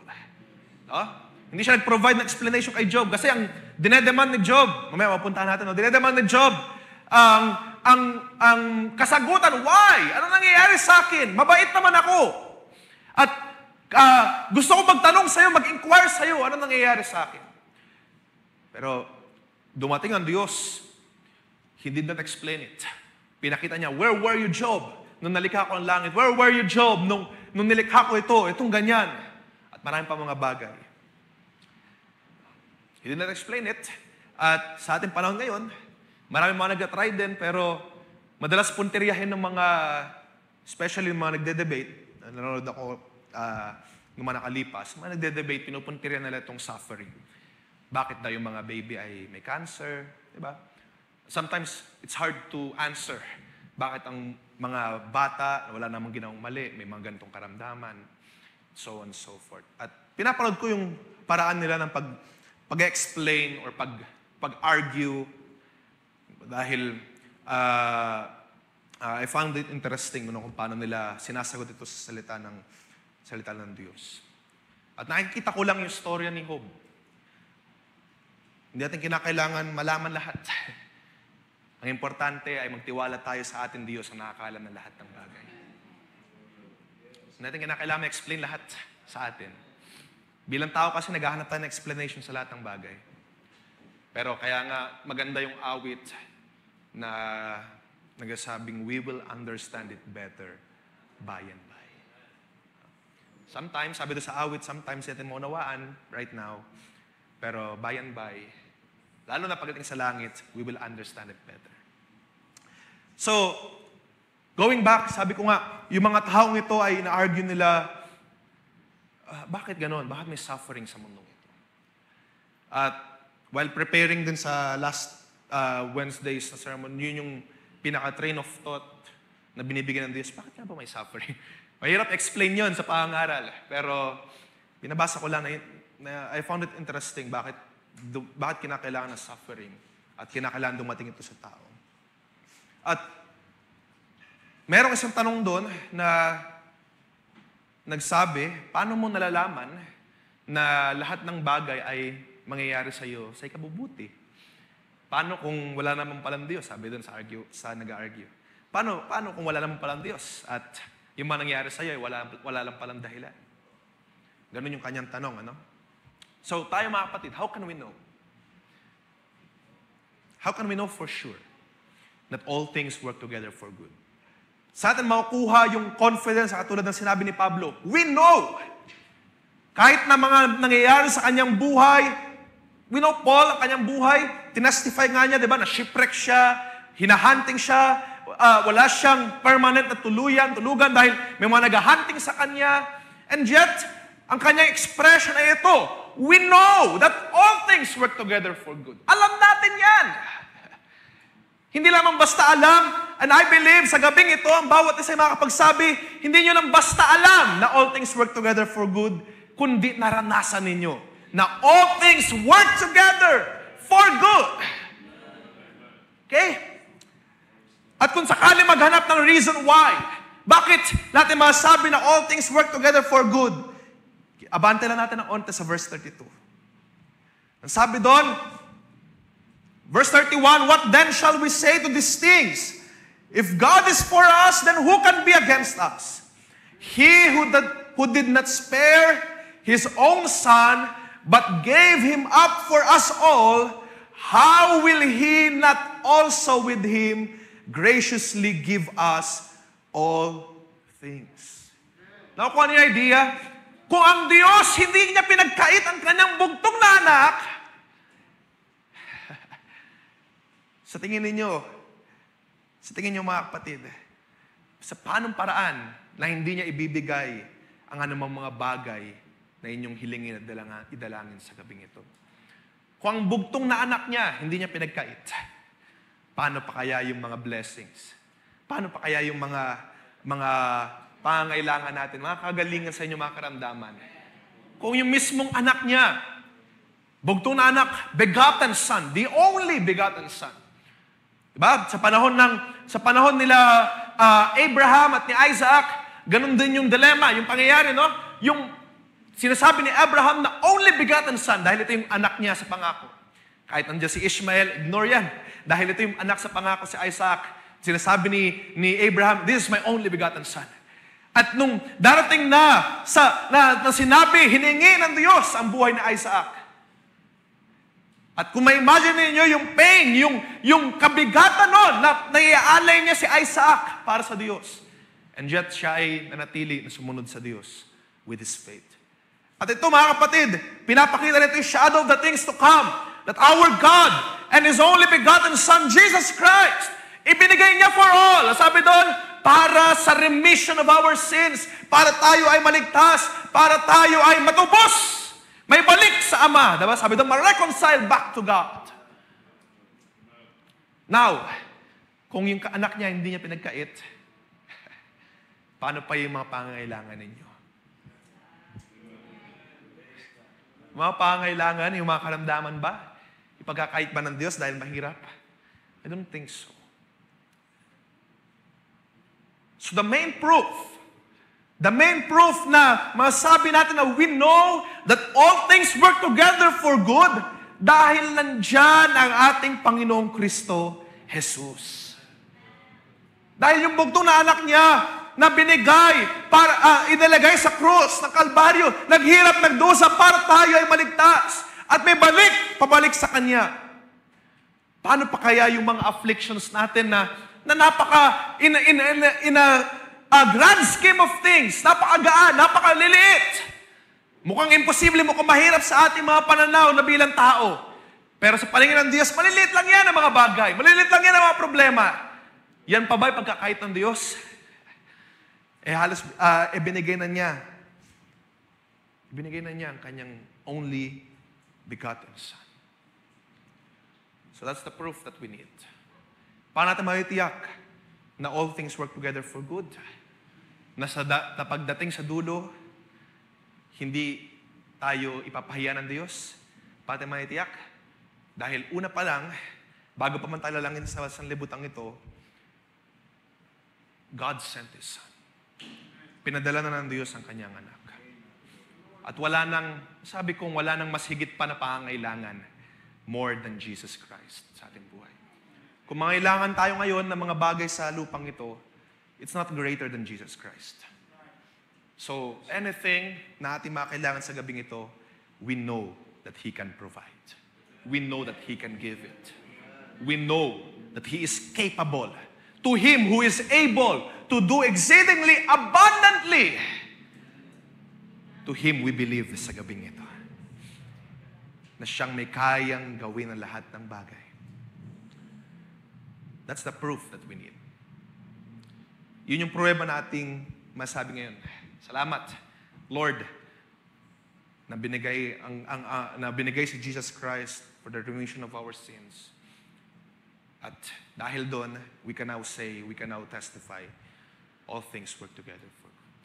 No? Hindi siya nag-provide ng explanation kay Job. Kasi ang dinedemand ni Job, mamaya mapuntahan natin, dinedemand ni Job, ang kasagutan, why? Ano nangyayari sa akin? Mabait naman ako. At gusto ko magtanong sa'yo, mag-inquire sa'yo, ano nangyayari sa akin? Pero dumating ang Diyos, He did not explain it. Pinakita niya, where were you, Job? Nung nalikha ko ang langit. Where were you, Job? Nung nilikha ko itong ganyan. At marami pa mga bagay. He did not explain it. At sa ating panahon ngayon, marami mga nag-try din, pero madalas punteriyahin ng mga, especially mga nagde-debate, nanonood ako ng mga nakalipas, mga nagde-debate, pinupunteriyahan nila itong suffering. Bakit daw yung mga baby ay may cancer? Diba? Sometimes, it's hard to answer. Bakit ang mga bata na wala namang ginawang mali, may mga ganitong karamdaman, so on and so forth. At pinapanood ko yung paraan nila ng pag-explain or pag-argue dahil I found it interesting kung paano nila sinasagot ito sa salita ng Diyos. At nakikita ko lang yung storya ni Job. Hindi natin kinakailangan malaman lahat. Ang importante ay magtiwala tayo sa ating Diyos na nakakaalam ng lahat ng bagay. Hindi natin kinakailangan explain lahat sa atin. Bilang tao kasi naghahanap tayo ng explanation sa lahat ng bagay. Pero kaya nga maganda yung awit na nagsasabing, we will understand it better by and by. Sometimes, sabi doon sa awit, sometimes natin maunawaan right now. Pero by and by, lalo na pagdating sa langit, we will understand it better. So, Going back, sabi ko nga, yung mga taong ito ay ina-argue nila, bakit ganon? Bakit may suffering sa mundo ito? At while preparing din sa last Wednesday's na sermon, yun yung pinaka-train of thought na binibigyan ng Diyos. Bakit nga ba may suffering? Mahirap explain yun sa pangangaral. Pero binabasa ko lang na I found it interesting bakit kinakailangan ng suffering at kinakailangan dumating ito sa tao. At merong isang tanong doon na nagsabi, paano mo nalalaman na lahat ng bagay ay mangyayari sa iyo sa ikabubuti? Paano kung wala naman palang Diyos? Sabi doon sa nag-argue. Paano kung wala naman palang Diyos at yung mga nangyayari sa iyo ay wala lang palang dahilan? Ganun yung kanyang tanong, ano? So, tayo mga kapatid, how can we know? How can we know for sure that all things work together for good? Sa atin makukuha yung confidence katulad ng sinabi ni Pablo. We know! Kahit na mga nangyayari sa kanyang buhay, we know Paul, ang kanyang buhay, tinastify nga niya, di ba, na shipwreck siya, hinahunting siya, wala siyang permanent na tulugan dahil may mga naghahunting sa kanya. And yet, ang kanyang expression ay ito, we know that all things work together for good. Alam natin yan. Hindi lamang basta alam, and I believe sa gabing ito, ang bawat isa ay makakapagsabi, hindi nyo lang basta alam na all things work together for good, kundi naranasan ninyo na all things work together for good. Okay? At kung sakali maghanap ng reason why, bakit natin masasabi na all things work together for good, abante lang natin ang onte sa verse 32. Ang sabi doon, verse 31, what then shall we say to these things? If God is for us, then who can be against us? He who did not spare His own Son, but gave Him up for us all, how will He not also with Him graciously give us all things? Now, kung ano yung idea? Kung ang Diyos hindi niya pinagkait ang kanyang bugtong na anak, sa tingin ninyo mga kapatid, sa paanong paraan na hindi niya ibibigay ang anumang mga bagay na inyong hilingin at idalangin sa gabing ito? Kung ang bugtong na anak niya, hindi niya pinagkait, paano pa kaya yung mga blessings? Paano pa kaya yung mga pangangailangan natin, mga kagalingan sa inyong mga karamdaman? Kung yung mismong anak niya, bugtong na anak, begotten son, the only begotten son. Diba? Sa panahon nila Abraham at ni Isaac, ganun din yung dilemma, yung pangyayari, no? Yung sinasabi ni Abraham na only begotten son dahil ito yung anak niya sa pangako. Kahit nandiyan si Ishmael, ignore yan. Dahil ito yung anak sa pangako si Isaac, sinasabi ni Abraham, this is my only begotten son. At nung darating na sinabi, hiningi ng Diyos ang buhay ni Isaac. At kung ma-imagine ninyo yung pain, yung kabigatan nun, na naiaalay niya si Isaac para sa Diyos. And yet, siya ay nanatili na sumunod sa Diyos with his faith. At ito mga kapatid, pinapakita nito yung shadow of the things to come. That our God and His only begotten Son, Jesus Christ, ibinigay niya for all. Sabi doon, para sa remission of our sins, para tayo ay maligtas, para tayo ay matubos. May balik sa Ama. Diba? Sabi doon, ma-reconcile back to God. Now, kung yung anak niya hindi niya pinagkait, paano pa yung mga pangangailangan ninyo? Mga pangangailangan, yung mga karamdaman ba? Ipagkakait ba ng Diyos dahil mahirap? I don't think so. So the main proof na masabi natin na we know that all things work together for good dahil nandyan ang ating Panginoong Kristo Jesus. Dahil yung bugtong na anak niya na binigay, para inilagay sa krus ng Kalbaryo, naghirap, nagdusa para tayo ay maligtas. At may pabalik sa Kanya. Paano pa kaya yung mga afflictions natin na napaka, in a grand scheme of things, napakagaan, napakaliliit. Mukhang imposible, mukhang mahirap sa ating mga pananaw na bilang tao. Pero sa paningin ng Diyos, maliliit lang yan ang mga bagay. Maliliit lang yan ang mga problema. Yan pa ba'y pagkakait ng Diyos? binigay na niya. Binigay na niya ang kanyang only begotten Son. So that's the proof that we need. Paano natin maitiyak na all things work together for good? Na pagdating sa dulo, hindi tayo ipapahiya ng Diyos? Paano natin maitiyak? Dahil una pa lang, bago pa man tayo lalangin sa sanlibutan ito, God sent His Son. Pinadala na ng Diyos ang kanyang anak. At wala nang mas higit pa na pangangailangan more than Jesus Christ sa ating buhay. Kung mangailangan tayo ngayon ng mga bagay sa lupang ito, it's not greater than Jesus Christ. So, anything na ating makailangan sa gabing ito, we know that He can provide. We know that He can give it. We know that He is capable. To Him who is able to do exceedingly abundantly, to Him we believe sa gabing ito. Na siyang may kayang gawin ang lahat ng bagay. That's the proof that we need. Yun yung pruweba nating masabi ngayon. Salamat, Lord, na binigay si Jesus Christ for the remission of our sins. At dahil doon, we can now testify, all things work together for good.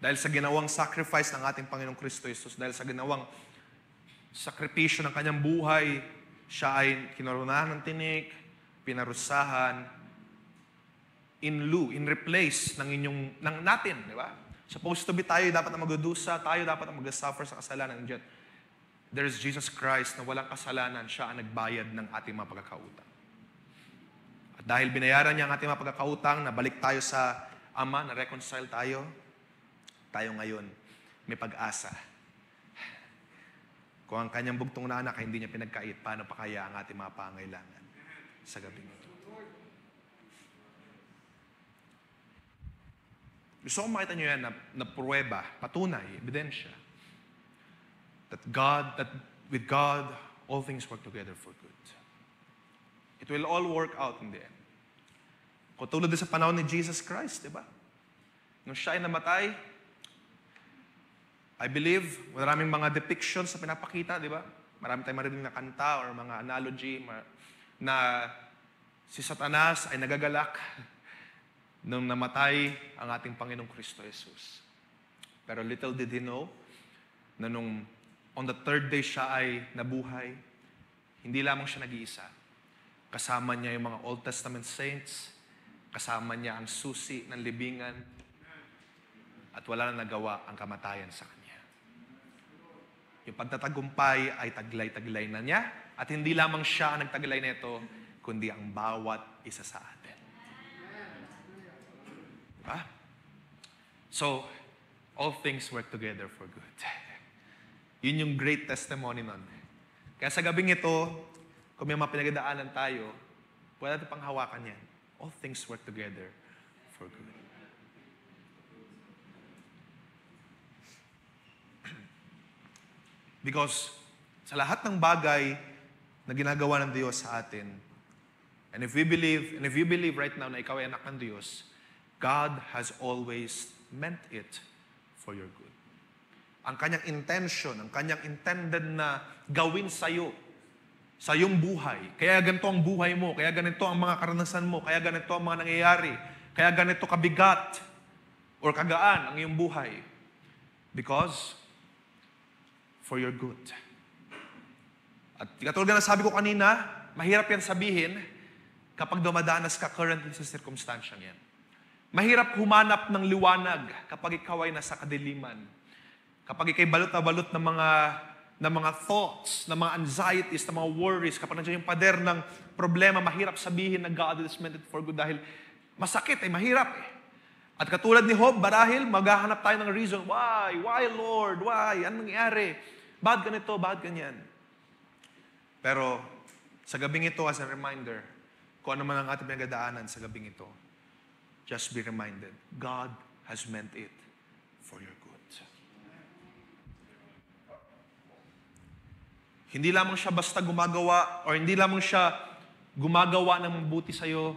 Dahil sa ginawang sacrifice ng ating Panginoong Kristo Jesus, dahil sa ginawang sakripisyo ng kanyang buhay, siya ay kinarunahan ng tinik, pinarusahan, in replace ng natin, di ba? Supposed to be tayo dapat na magdudusa, tayo dapat na mag-suffer sa kasalanan. And yet, there is Jesus Christ na walang kasalanan, siya ang nagbayad ng ating mga pagkakautang. At dahil binayaran niya ang ating mga pagkakautang, nabalik tayo sa Ama, na-reconcile tayo ngayon may pag-asa. Kung ang kanyang bugtong na anak ay hindi niya pinagkait, paano pa kaya ang ating mga pangailangan sa gabing ito? Gusto kong makita niyo yan na pruweba, patunay, ebidensya, that with God, all things work together for good. It will all work out in the end. Kung tulad din sa panahon ni Jesus Christ, di ba? Nung siya ay namatay, I believe, maraming mga depictions na pinapakita, di ba? Marami tayong marinig na kanta or mga analogy na si Satanas ay nagagalak nung namatay ang ating Panginoong Kristo Jesus. Pero little did he know na nung on the third day siya ay nabuhay, hindi lamang siya nag-iisa. Kasama niya yung mga Old Testament saints, kasama niya ang susi ng libingan, at wala na nagawa ang kamatayan sa kanya. Yung pagtatagumpay ay taglay-taglay na niya, at hindi lamang siya ang nagtaglay nito, kundi ang bawat isa sa atin. Diba? So, all things work together for good. Yun yung great testimony nun. Kaya sa gabing ito, kung may mga pinagdaanan tayo, pwede natin panghawakan yan. All things work together for good. Because sa lahat ng bagay na ginagawa ng Diyos sa atin, and if you believe right now na ikaw ay anak ng Diyos, God has always meant it for your good. Ang kanyang intention, ang kanyang intended na gawin sa'yo, sa iyong buhay. Kaya ganito ang buhay mo, kaya ganito ang mga karanasan mo, kaya ganito ang mga nangyayari, kaya ganito kabigat or kagaan ang iyong buhay. Because for your good. At katulad na sabi ko kanina, mahirap yan sabihin kapag dumadanas ka currently sa circumstansyang yan. Mahirap humanap ng liwanag kapag ikaw ay nasa kadiliman. Kapag ikay balot na balot ng mga thoughts, ng mga anxieties, ng mga worries, kapag nandiyan yung pader ng problema, mahirap sabihin na God is meant it for good dahil masakit mahirap eh. At katulad ni Job, marahil maghahanap tayo ng reason, why Lord, why, anong nangyari? Bakit ganito, bakit ganyan? Pero sa gabing ito, as a reminder, kung ano man ang ating pinagdaanan sa gabing ito, just be reminded, God has meant it for your good. Hindi lamang siya basta gumagawa or hindi lamang siya gumagawa ng mabuti sa'yo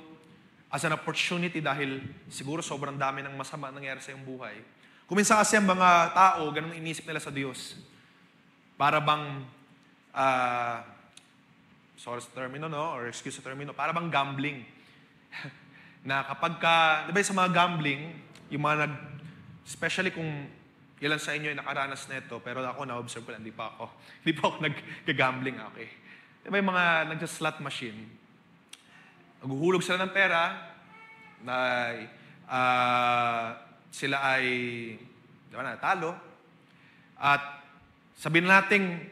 as an opportunity dahil siguro sobrang dami ng masama nangyari sa iyong buhay. Kuminsan kasi ang mga tao, ganun inisip nila sa Diyos. Para bang, sorry sa termino, no? Or excuse sa termino, para bang gambling. Na kapag ka, di ba sa mga gambling, yung mga especially kung ilan sa inyo ay nakaranas na ito, pero ako na-observe ko lang, hindi pa ako nag-gambling, okay. Di ba yung mga nagsa-slot machine, naghuhulog sila ng pera, na sila ay, di ba, natalo, at sabihin natin,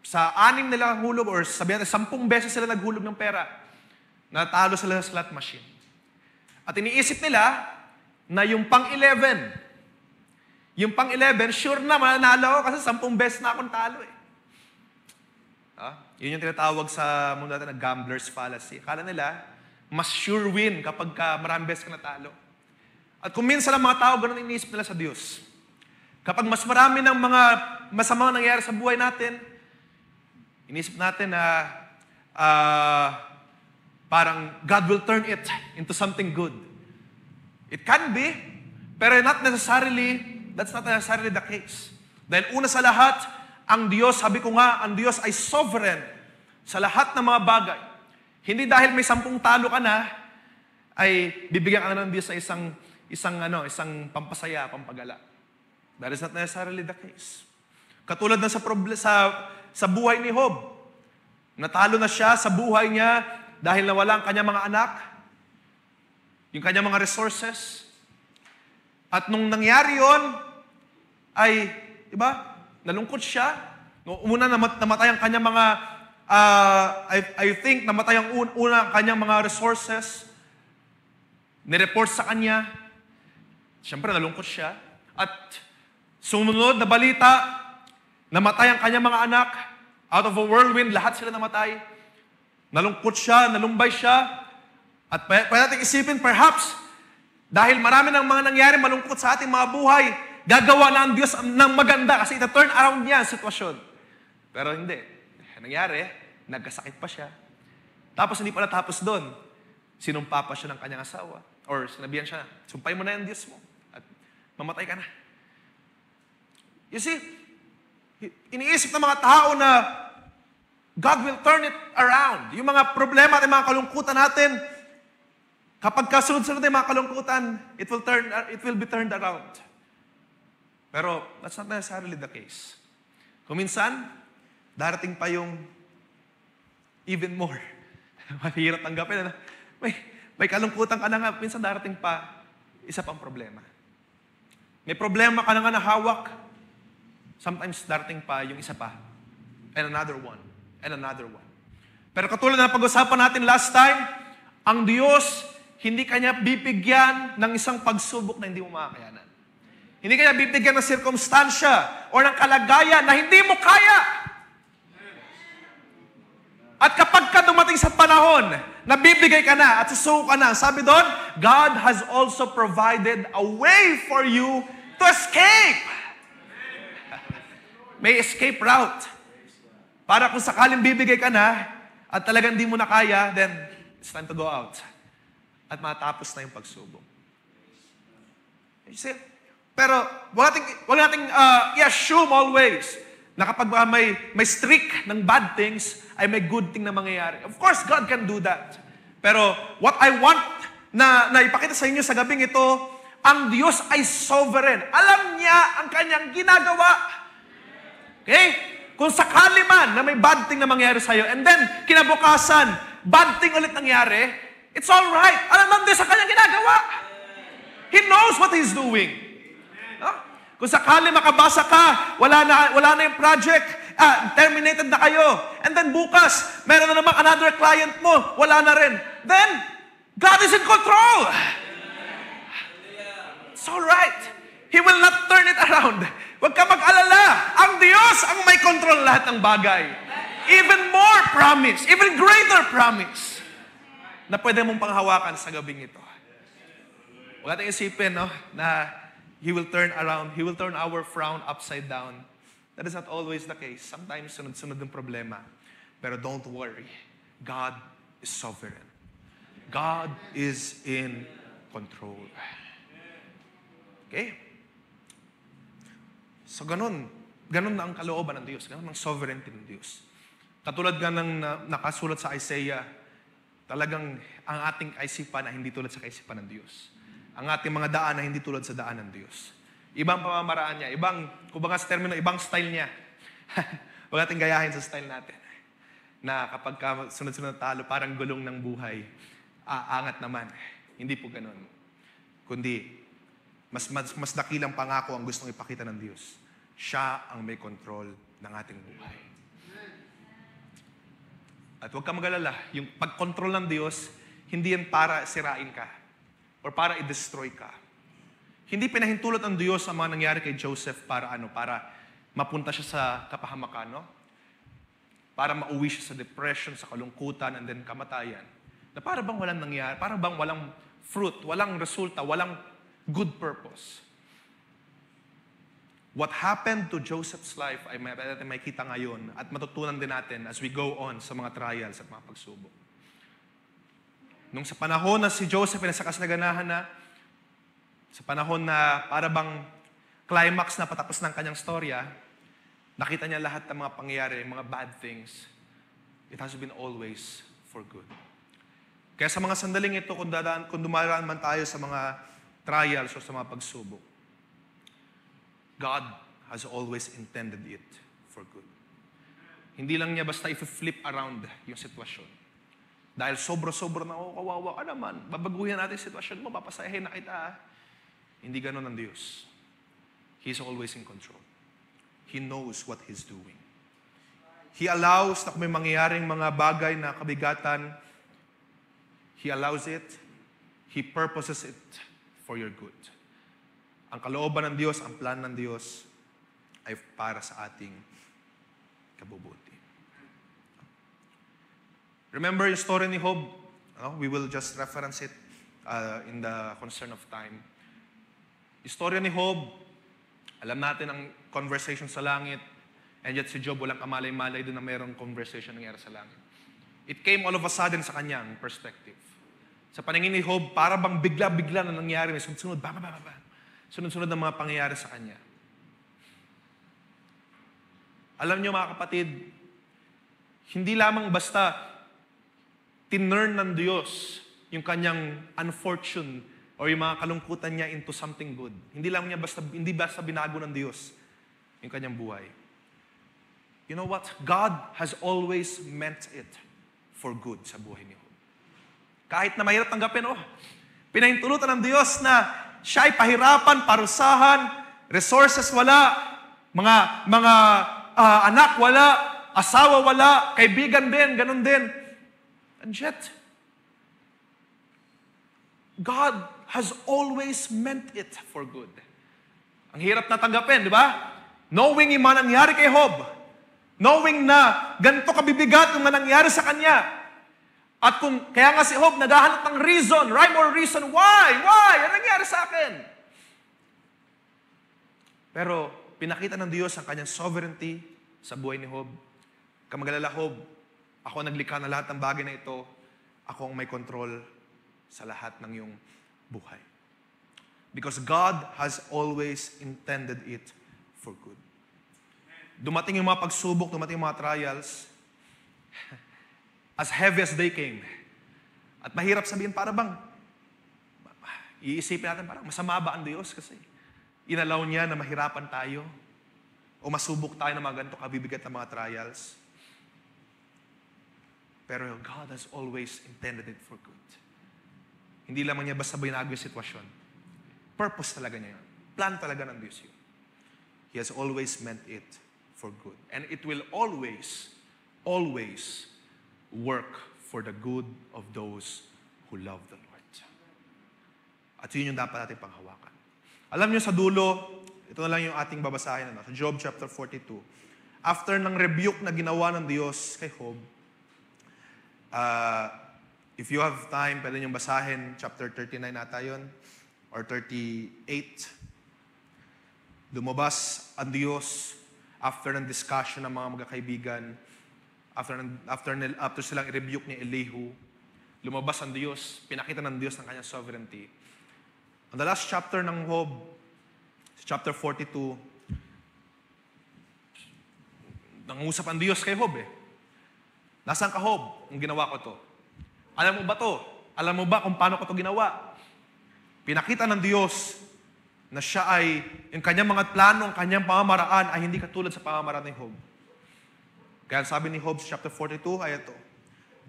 sa 6 nila hulog, or sabihin natin, 10 beses sila naghulog ng pera, natalo sila sa slot machine. At iniisip nila, na yung pang-11, sure na mananalo ako kasi 10 beses na akong talo eh. Yun yung tinatawag sa mundo natin na gambler's fallacy. Akala nila, mas sure win kapag maraming beses ka natalo. At kung minsan ang mga tao, ganun iniisip nila sa Diyos. Kapag mas marami ng mga masamang nangyayari sa buhay natin, iniisip natin na parang God will turn it into something good. It can be, pero that's not necessarily the case. Dahil una sa lahat, ang Diyos, sabi ko nga, ang Diyos ay sovereign sa lahat ng mga bagay. Hindi dahil may 10 talo ka na, ay bibigyan ka na ng Diyos na isang pampasaya, pampagala. That is not necessarily the case. Katulad na sa buhay ni Job. Natalo na siya sa buhay niya dahil nawala ang kanyang mga anak, yung kanyang mga resources. At nung nangyari yon, ay, di ba, nalungkot siya. Una namatay ang kanyang mga, I think, namatay ang una ang kanyang mga resources. Nireport sa kanya. Siyempre, nalungkot siya. At sumunod na balita, namatay ang kanyang mga anak. Out of a whirlwind, lahat sila namatay. Nalungkot siya, nalumbay siya. At pwede natin isipin, perhaps, dahil marami ng mga nangyari malungkot sa ating mga buhay, gagawa na ang Diyos ng maganda kasi ita-turn around niya ang sitwasyon. Pero hindi. Nangyari, nagkasakit pa siya. Tapos hindi pa natapos doon. Sinumpa pa siya ng kanyang asawa. Or sinabihan siya, sumpay mo na yung Diyos mo. At mamatay ka na. You see, iniisip ng mga tao na God will turn it around. Yung mga problema at mga kalungkutan natin, kapag kasunod-sunod yung mga kalungkutan, it will be turned around. Pero that's not necessarily the case. Kung minsan, darating pa yung even more. Mahirap tanggapin. May kalungkutan ka na nga, minsan darating pa isa pang problema. May problema ka na nga na hawak, sometimes darating pa yung isa pa. And another one. And another one. Pero katulad na pag-usapan natin last time, ang Diyos, hindi Kanya bibigyan ng isang pagsubok na hindi mo makakayanan. Hindi Kanya bibigyan ng sirkumstansya o ng kalagayan na hindi mo kaya. At kapag ka dumating sa panahon, nabibigay ka na at susuko ka na, sabi doon, God has also provided a way for you to escape. May escape route. Para kung sakaling bibigay ka na at talagang di mo na kaya, then it's time to go out. At matapos na yung pagsubok. You see? Pero wag nating i-assume always na kapag may streak ng bad things, ay may good thing na mangyayari. Of course, God can do that. Pero what I want na ipakita sa inyo sa gabing ito, ang Diyos ay sovereign. Alam niya ang kanyang ginagawa. Okay? Kung sakali man na may bad thing na mangyari sa'yo, and then, kinabukasan, bad thing ulit nangyari, it's all right. Alam naman din sa kanyang ginagawa. He knows what He's doing. No? Kung sakali makabasa ka, wala na yung project, terminated na kayo, and then bukas, meron na naman another client mo, wala na rin. Then, God is in control. It's all right. He will not turn it around. Huwag ka mag-alala. Ang Diyos ang may control lahat ng bagay. Even more promise, even greater promise, na pwede mong panghawakan sa gabing ito. Huwag natin isipin, no, na He will turn around, He will turn our frown upside down. That is not always the case. Sometimes, sunod-sunod yung problema. Pero don't worry. God is sovereign. God is in control. Okay? So ganun na ang kalooban ng Diyos. Ganun ang sovereignty ng Diyos. Katulad nga ng nakasulat sa Isaiah, talagang ang ating kaisipan na hindi tulad sa kaisipan ng Diyos. Ang ating mga daan na hindi tulad sa daan ng Diyos. Ibang pamamaraan niya, kumbaga sa termino, ibang style niya. Huwag natin gayahin sa style natin. Na kapag sunod-sunod na talo, parang gulong ng buhay, aangat naman. Hindi po ganun. Kundi, mas dakilang pangako ang gustong ipakita ng Diyos. Siya ang may control ng ating buhay. At huwag ka mag-alala, yung pag-control ng Diyos, hindi yan para sirain ka or para i-destroy ka. Hindi pinahintulot ng Diyos ang mga nangyari kay Joseph para mapunta siya sa kapahamakan, no? Para mauwi siya sa depression, sa kalungkutan, and then kamatayan. Na para bang walang nangyari, para bang walang fruit, walang resulta, walang good purpose. What happened to Joseph's life ay may kita ngayon at matutunan din natin as we go on sa mga trials at mga pagsubok. Nung sa panahon na si Joseph ay nasa kasaganahan na, sa panahon na para bang climax na patapos ng kanyang storya, nakita niya lahat ng mga pangyayari, mga bad things. It has been always for good. Kaya sa mga sandaling ito, kung dumaraan man tayo sa mga trials o sa mga pagsubok, God has always intended it for good. Hindi lang niya basta i-flip around yung sitwasyon. Dahil sobra-sobra na, kawawa ka naman, babaguhin natin yung sitwasyon mo, papasayahin na kita. Hindi ganun ang Diyos. He's always in control. He knows what He's doing. He allows na kung may mangyayaring mga bagay na kabigatan, He allows it, He purposes it for your good. Ang kalooban ng Diyos, ang plan ng Diyos ay para sa ating kabubuti. Remember yung story ni Job? We will just reference it in the concern of time. Yung story ni Job, alam natin ang conversation sa langit, and yet si Job walang kamalay-malay doon na mayroong conversation nangyari sa langit. It came all of a sudden sa kanyang perspective. Sa paningin ni Job, para bang bigla-bigla na nangyari, may sunod-sunod, sunod-sunod na mga pangyayari sa kanya. Alam niyo mga kapatid, hindi lamang basta tinurn ng Diyos yung kanyang unfortune or yung mga kalungkutan niya into something good. Hindi basta binago ng Diyos yung kanyang buhay. You know what? God has always meant it for good sa buhay ni Job. Kahit na mahirap tanggapin, pinahintulutan ng Diyos na siya ay pahirapan, parusahan, resources wala, mga anak wala, asawa wala, kaibigan din, ganun din. And yet, God has always meant it for good. Ang hirap na tanggapin, di ba? Knowing yung mga nangyari kay Job, knowing na ganito kabibigat yung mga nangyari sa kanya, at kaya nga si Job naghahanap ng reason, rhyme or reason, why? Ano nangyari sa akin? Pero pinakita ng Diyos ang kanyang sovereignty sa buhay ni Job. Kamagalala, Job, ako naglikha na lahat ng bagay na ito. Ako ang may control sa lahat ng iyong buhay. Because God has always intended it for good. Dumating yung mga pagsubok, dumating yung mga trials, as heavy as they came. At mahirap sabihin, para bang, iisipin natin, parang masama ba ang Diyos? Kasi inalaw niya na mahirapan tayo o masubok tayo ng mga ganito kabibigat na mga trials. Pero God has always intended it for good. Hindi lamang niya basta binago yung sitwasyon. Purpose talaga niya yun. Plan talaga ng Diyos yun. He has always meant it for good. And it will always work for the good of those who love the Lord. At yun yung dapat natin panghawakan. Alam niyo sa dulo, ito na lang yung ating babasahin. Sa Job chapter 42. After ng rebuke na ginawa ng Diyos kay Job, if you have time, pwede niyong basahin chapter 39 nata yun, or 38. Lumabas ang Diyos after ng discussion ng mga magkakaibigan, after silang i-rebuke ni Elihu, lumabas ang Diyos, pinakita ng Diyos ng kanyang sovereignty. On the last chapter ng Job, chapter 42, nangusap ang Diyos kay Job eh. Nasaan ka, Job? Ang ginawa ko to. Alam mo ba to? Alam mo ba kung paano ko to ginawa? Pinakita ng Diyos na siya ay, yung kanyang mga plano, ang kanyang pamamaraan ay hindi katulad sa pamamaraan ni Job. Kaya sabi ni Job sa chapter 42 ay ito.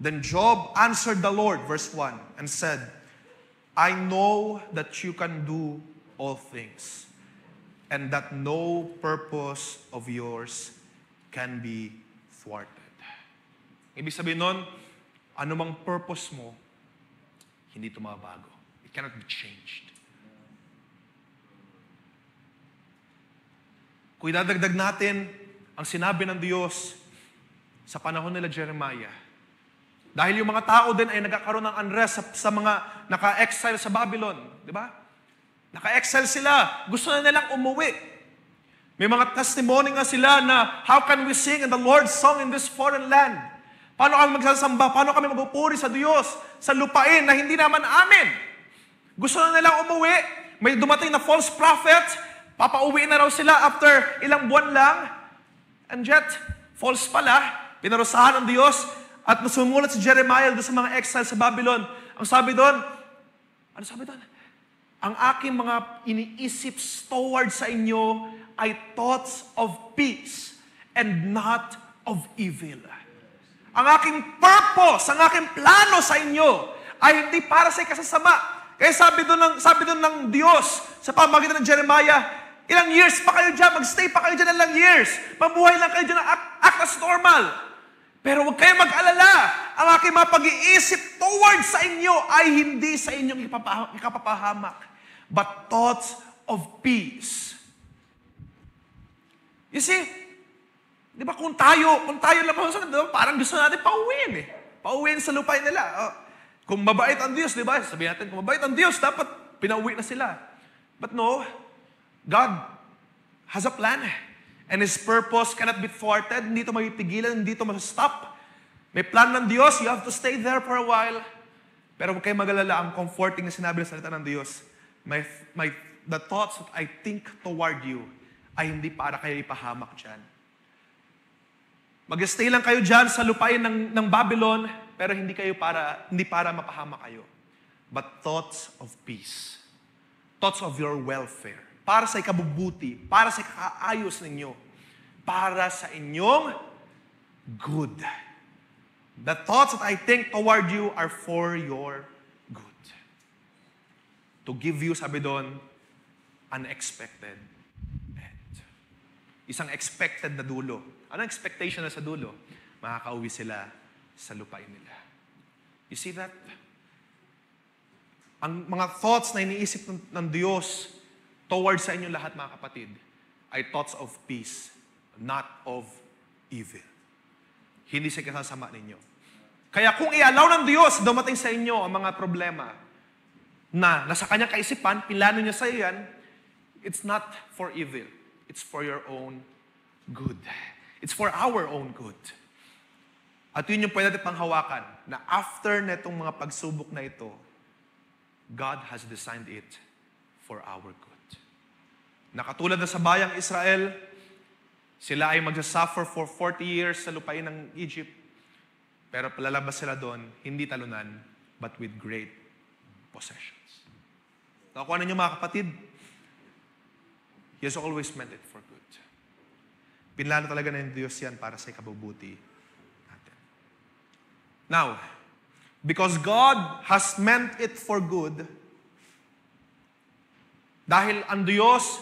Then Job answered the Lord, verse 1, and said, I know that you can do all things, and that no purpose of yours can be thwarted. Ibig sabihin nun, anumang purpose mo, hindi ito mababago. It cannot be changed. Kung idadagdag natin ang sinabi ng Diyos sa panahon nila Jeremiah, dahil yung mga tao din ay nagkakaroon ng unrest sa mga naka-exile sa Babylon. Di ba? Naka-exile sila. Gusto na nilang umuwi. May mga testimony nga sila na, how can we sing in the Lord's song in this foreign land? Paano kami magsasamba? Paano kami magpupuri sa Diyos sa lupain na hindi naman amin? Gusto na nilang umuwi. May dumating na false prophet. Papauwi na raw sila after ilang buwan lang. And yet, false pala. Pinarusahan ng Diyos. At sumulat si Jeremiah doon sa mga exile sa Babylon. Ang sabi doon, ano sabi doon? Ang aking mga iniisip toward sa inyo ay thoughts of peace and not of evil. Ang aking purpose, ang aking plano sa inyo ay hindi para sa ikasasama. Kaya sabi doon ng Diyos sa pamamagitan ng Jeremiah, ilang years pa kayo dyan, magstay pa kayo dyan ilang years. Mabuhay lang kayo dyan, act as normal. Pero huwag kayong mag-alala. Ang aking mga pag-iisip towards sa inyo ay hindi sa inyong ikapapahamak, but thoughts of peace. You see, di ba kung tayo lang, parang gusto natin pauwiin eh. Pauwiin sa lupain nila. Kung mabait ang Diyos, di ba? Sabihin natin, kung mabait ang Diyos, dapat pinauwi na sila. But no, God has a plan. And His purpose cannot be thwarted. Hindi ito mapipigilan, hindi ito ma-stop. May plan ng Diyos, you have to stay there for a while. Pero huwag kayo mag-alala, ang comforting na sinabi ng salita ng Diyos, the thoughts that I think toward you ay hindi para kayo ipahamak dyan. Mag-stay lang kayo dyan sa lupain ng Babylon, pero hindi para mapahamak kayo. But thoughts of peace. Thoughts of your welfare. Para sa ikabubuti, para sa ikaayos ninyo, para sa inyong good. The thoughts that I think toward you are for your good. To give you, sabi doon, unexpected end. Isang expected na dulo. Anong expectation na sa dulo? Makakauwi sila sa lupain nila. You see that? Ang mga thoughts na iniisip ng Diyos towards sa inyo lahat, mga kapatid, ay thoughts of peace, not of evil. Hindi sa kasasama ninyo. Kaya kung i-allow ng Diyos dumating sa inyo ang mga problema na nasa kanyang kaisipan, pilano niya sa iyo yan, it's not for evil. It's for your own good. It's for our own good. At yun yung pwede natin panghawakan, na after netong mga pagsubok na ito, God has designed it for our good. Nakatulad na sa bayang Israel, sila ay magsasuffer for 40 years sa lupain ng Egypt. Pero palalabas sila doon, hindi talunan, but with great possessions. Nakuha ninyo mga kapatid, He has always meant it for good. Pinlano talaga ng Diyos yan para sa ikabubuti natin. Now, because God has meant it for good, dahil ang Diyos,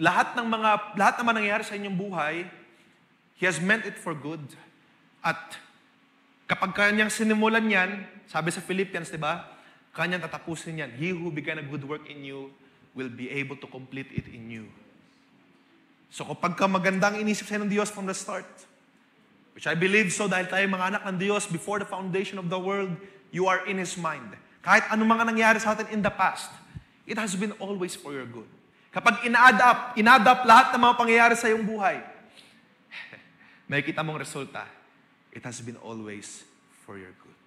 lahat naman nangyayari sa inyong buhay, He has meant it for good. At kapag kanyang sinimulan yan, sabi sa Philippians, di ba? Kanyang tatapusin yan. He who began a good work in you will be able to complete it in you. So kapag magandang inisip sa'yo ng Diyos from the start, which I believe so dahil tayo mga anak ng Diyos, before the foundation of the world, you are in His mind. Kahit anong mga nangyari sa atin in the past, it has been always for your good. Kapag ina-adapt lahat ng mga pangyayari sa iyong buhay, makikita mong resulta, it has been always for your good.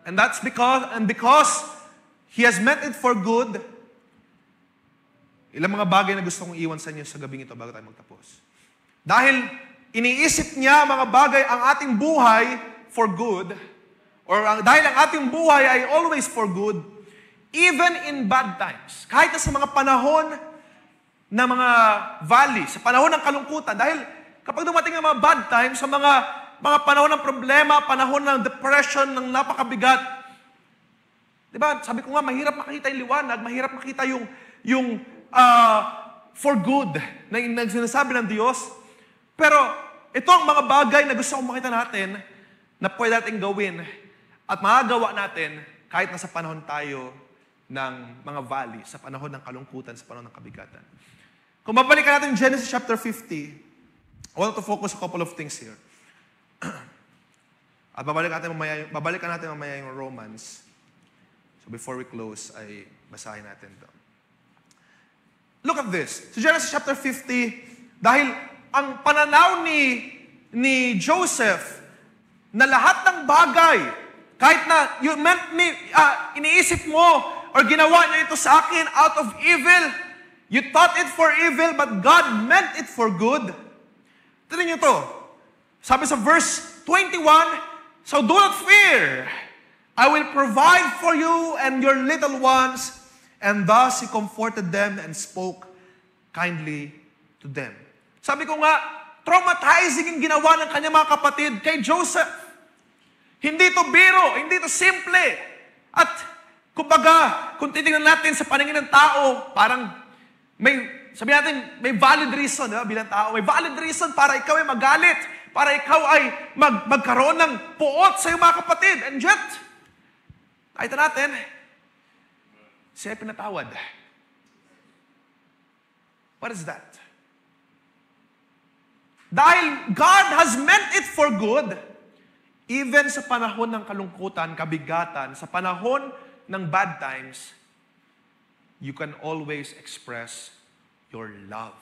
And because He has meant it for good, ilang mga bagay na gusto kong iwan sa inyo sa gabing ito bago tayo magtapos. Dahil iniisip niya mga bagay ang ating buhay for good, dahil ang ating buhay ay always for good, even in bad times. Kahit na sa mga panahon na mga valley, sa panahon ng kalungkutan. Dahil kapag dumating ang mga bad times, sa mga panahon ng problema, panahon ng depression, ng napakabigat, diba? Sabi ko nga, mahirap makita yung liwanag, mahirap makita yung for good na sinasabi ng Diyos. Pero ito ang mga bagay na gusto kong makita natin na pwede natin gawin at magagawa natin kahit nasa panahon tayo ng mga valley, sa panahon ng kalungkutan, sa panahon ng kabigatan. Kung mabalikan natin Genesis chapter 50, I want to focus a couple of things here. At babalikan natin mamaya yung Romans. So before we close, ay basahin natin to. Look at this. So Genesis chapter 50, dahil ang pananaw ni Joseph na lahat ng bagay, kahit na iniisip mo or ginawa niya ito sa akin out of evil, you thought it for evil, but God meant it for good. Tignan niyo to. Sabi sa verse 21, so do not fear. I will provide for you and your little ones. And thus he comforted them and spoke kindly to them. Sabi ko nga, traumatizing yung ginawa ng kanyang mga kapatid kay Joseph. Hindi to biro, hindi to simple. At kumbaga, kung titingnan natin sa paningin ng tao, parang sabi natin, may valid reason, diba? Bilang tao, may valid reason para ikaw ay magalit, para ikaw ay magkaroon ng puot sa iyong mga kapatid. And yet, nakita natin, siya ay pinatawad. What is that? Dahil God has meant it for good, even sa panahon ng kalungkutan, kabigatan, sa panahon ng bad times, you can always express your love.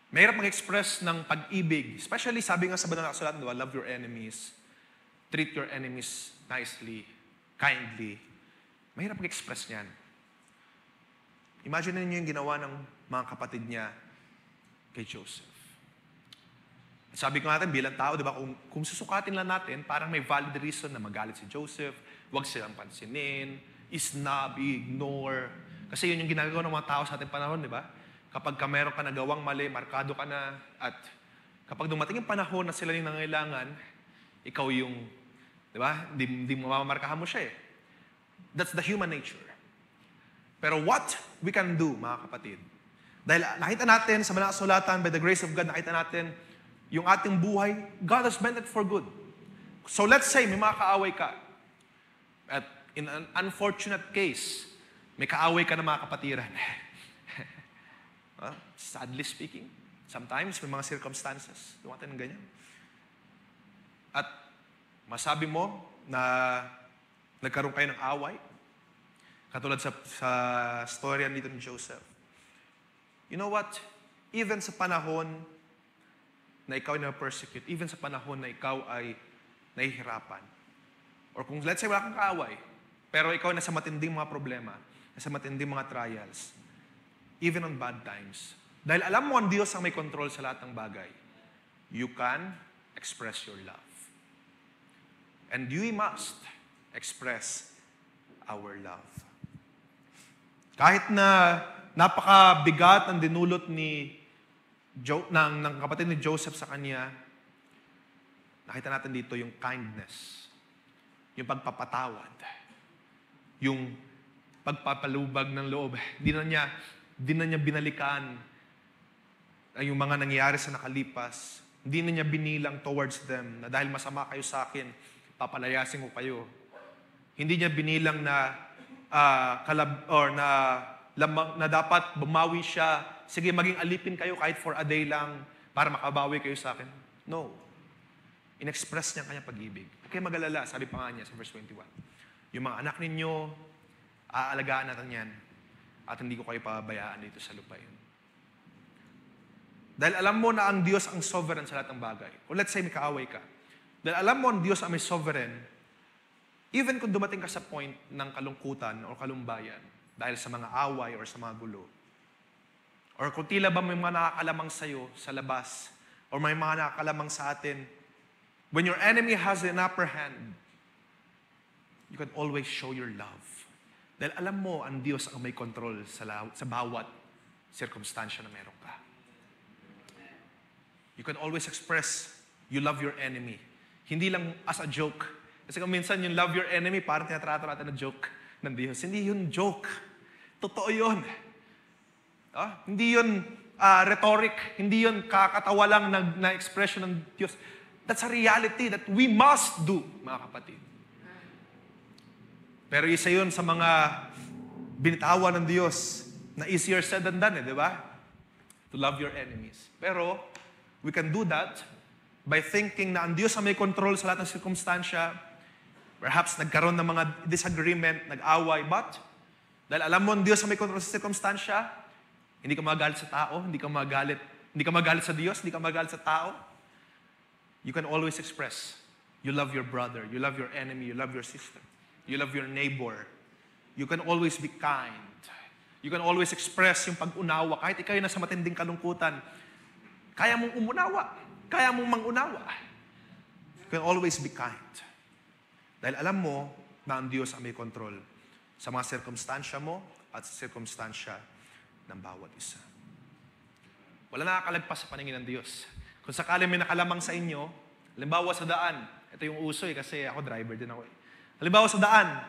Mahirap mag-express ng pag-ibig. Especially, sabi nga sa banal na kasulatan, diba? Love your enemies. Treat your enemies nicely, kindly. Mahirap mag-express niyan. Imagine niyo yung ginawa ng mga kapatid niya kay Joseph. At sabi ko natin, bilang tao, diba? Kung susukatin lang natin, parang may valid reason na magalit si Joseph, huwag silang pansinin, isnab, ignore. Kasi yun yung ginagawa ng mga tao sa ating panahon, di ba? Kapag meron ka nagawang mali, markado ka na, at kapag dumating yung panahon na sila yung nangailangan, ikaw yung, di ba? Hindi mo mamamarkahan mo siya eh. That's the human nature. Pero what we can do, mga kapatid, dahil nakita natin sa banal na kasulatan, by the grace of God, nakita natin yung ating buhay, God has meant it for good. So let's say, may mga kaaway ka. At in an unfortunate case, may kaaway ka na mga kapatiran. Sadly speaking, sometimes may mga circumstances, dumating ng ganyan. At masabi mo na nagkaroon kayo ng away, katulad sa storya nito ni Joseph. You know what? Even sa panahon na ikaw ay na-persecute, even sa panahon na ikaw ay nahihirapan, or kung let's say wala kang kaaway, pero ikaw ay nasa matinding mga problema, nasa matinding mga trials, even on bad times, dahil alam mo ang Diyos ang may control sa lahat ng bagay, you can express your love. And we must express our love. Kahit na napakabigat ang dinulot ng kapatid ni Joseph sa kanya, nakita natin dito yung kindness, yung pagpapatawad, yung pagpapalubag ng loob. Di na niya binalikan yung mga nangyayari sa nakalipas. Hindi na niya binilang towards them na dahil masama kayo sa akin, papalayasin ko kayo. Hindi niya binilang na na dapat bumawi siya. Sige, maging alipin kayo kahit for a day lang para makabawi kayo sa akin. No. In-express niya ang kanyang pag-ibig. Okay, mag-alala, sabi pa nga niya sa verse 21. Yung mga anak ninyo, aalagaan natin yan at hindi ko kayo pabayaan dito sa lupain. Dahil alam mo na ang Diyos ang sovereign sa lahat ng bagay. Kung let's say may kaaway ka. Dahil alam mo ang Diyos ang may sovereign, even kung dumating ka sa point ng kalungkutan o kalumbayan, dahil sa mga away or sa mga gulo, or kung tila ba may mga nakakalamang sa'yo sa labas, or may mga nakakalamang sa atin, when your enemy has an upper hand, you can always show your love. Dahil alam mo, ang Diyos ang may control sa bawat circumstansya na meron ka. You can always express you love your enemy. Hindi lang as a joke. Kasi kung minsan yung love your enemy, parang tinatrato natin na joke ng Diyos. Hindi yun joke. Totoo yun. Hindi yun rhetoric. Hindi yun kakatawa lang na expression ng Diyos. That's a reality that we must do, mga kapatid. Pero isa yun sa mga binitawan ng Diyos na easier said than done, di ba? To love your enemies. Pero, we can do that by thinking na ang Diyos ang may control sa lahat ng sirkumstansya. Perhaps nagkaroon ng mga disagreement, nag-away, but dahil alam mo ang Diyos ang may control sa sirkumstansya, hindi ka magalit sa tao, hindi ka magalit sa Diyos, hindi ka magalit sa tao. You can always express, you love your brother, you love your enemy, you love your sister, you love your neighbor. You can always be kind. You can always express yung pag-unawa. Kahit ikaw na sa matinding kalungkutan, kaya mong umunawa. Kaya mong mangunawa. You can always be kind. Dahil alam mo na ang Diyos ang may control sa mga sirkumstansya mo at sa sirkumstansya ng bawat isa. Wala nakakalagpas sa paningin ng Diyos. Kung sakali may nakalamang sa inyo, halimbawa sa daan, ito yung uso kasi ako driver din ako. Halimbawa sa daan,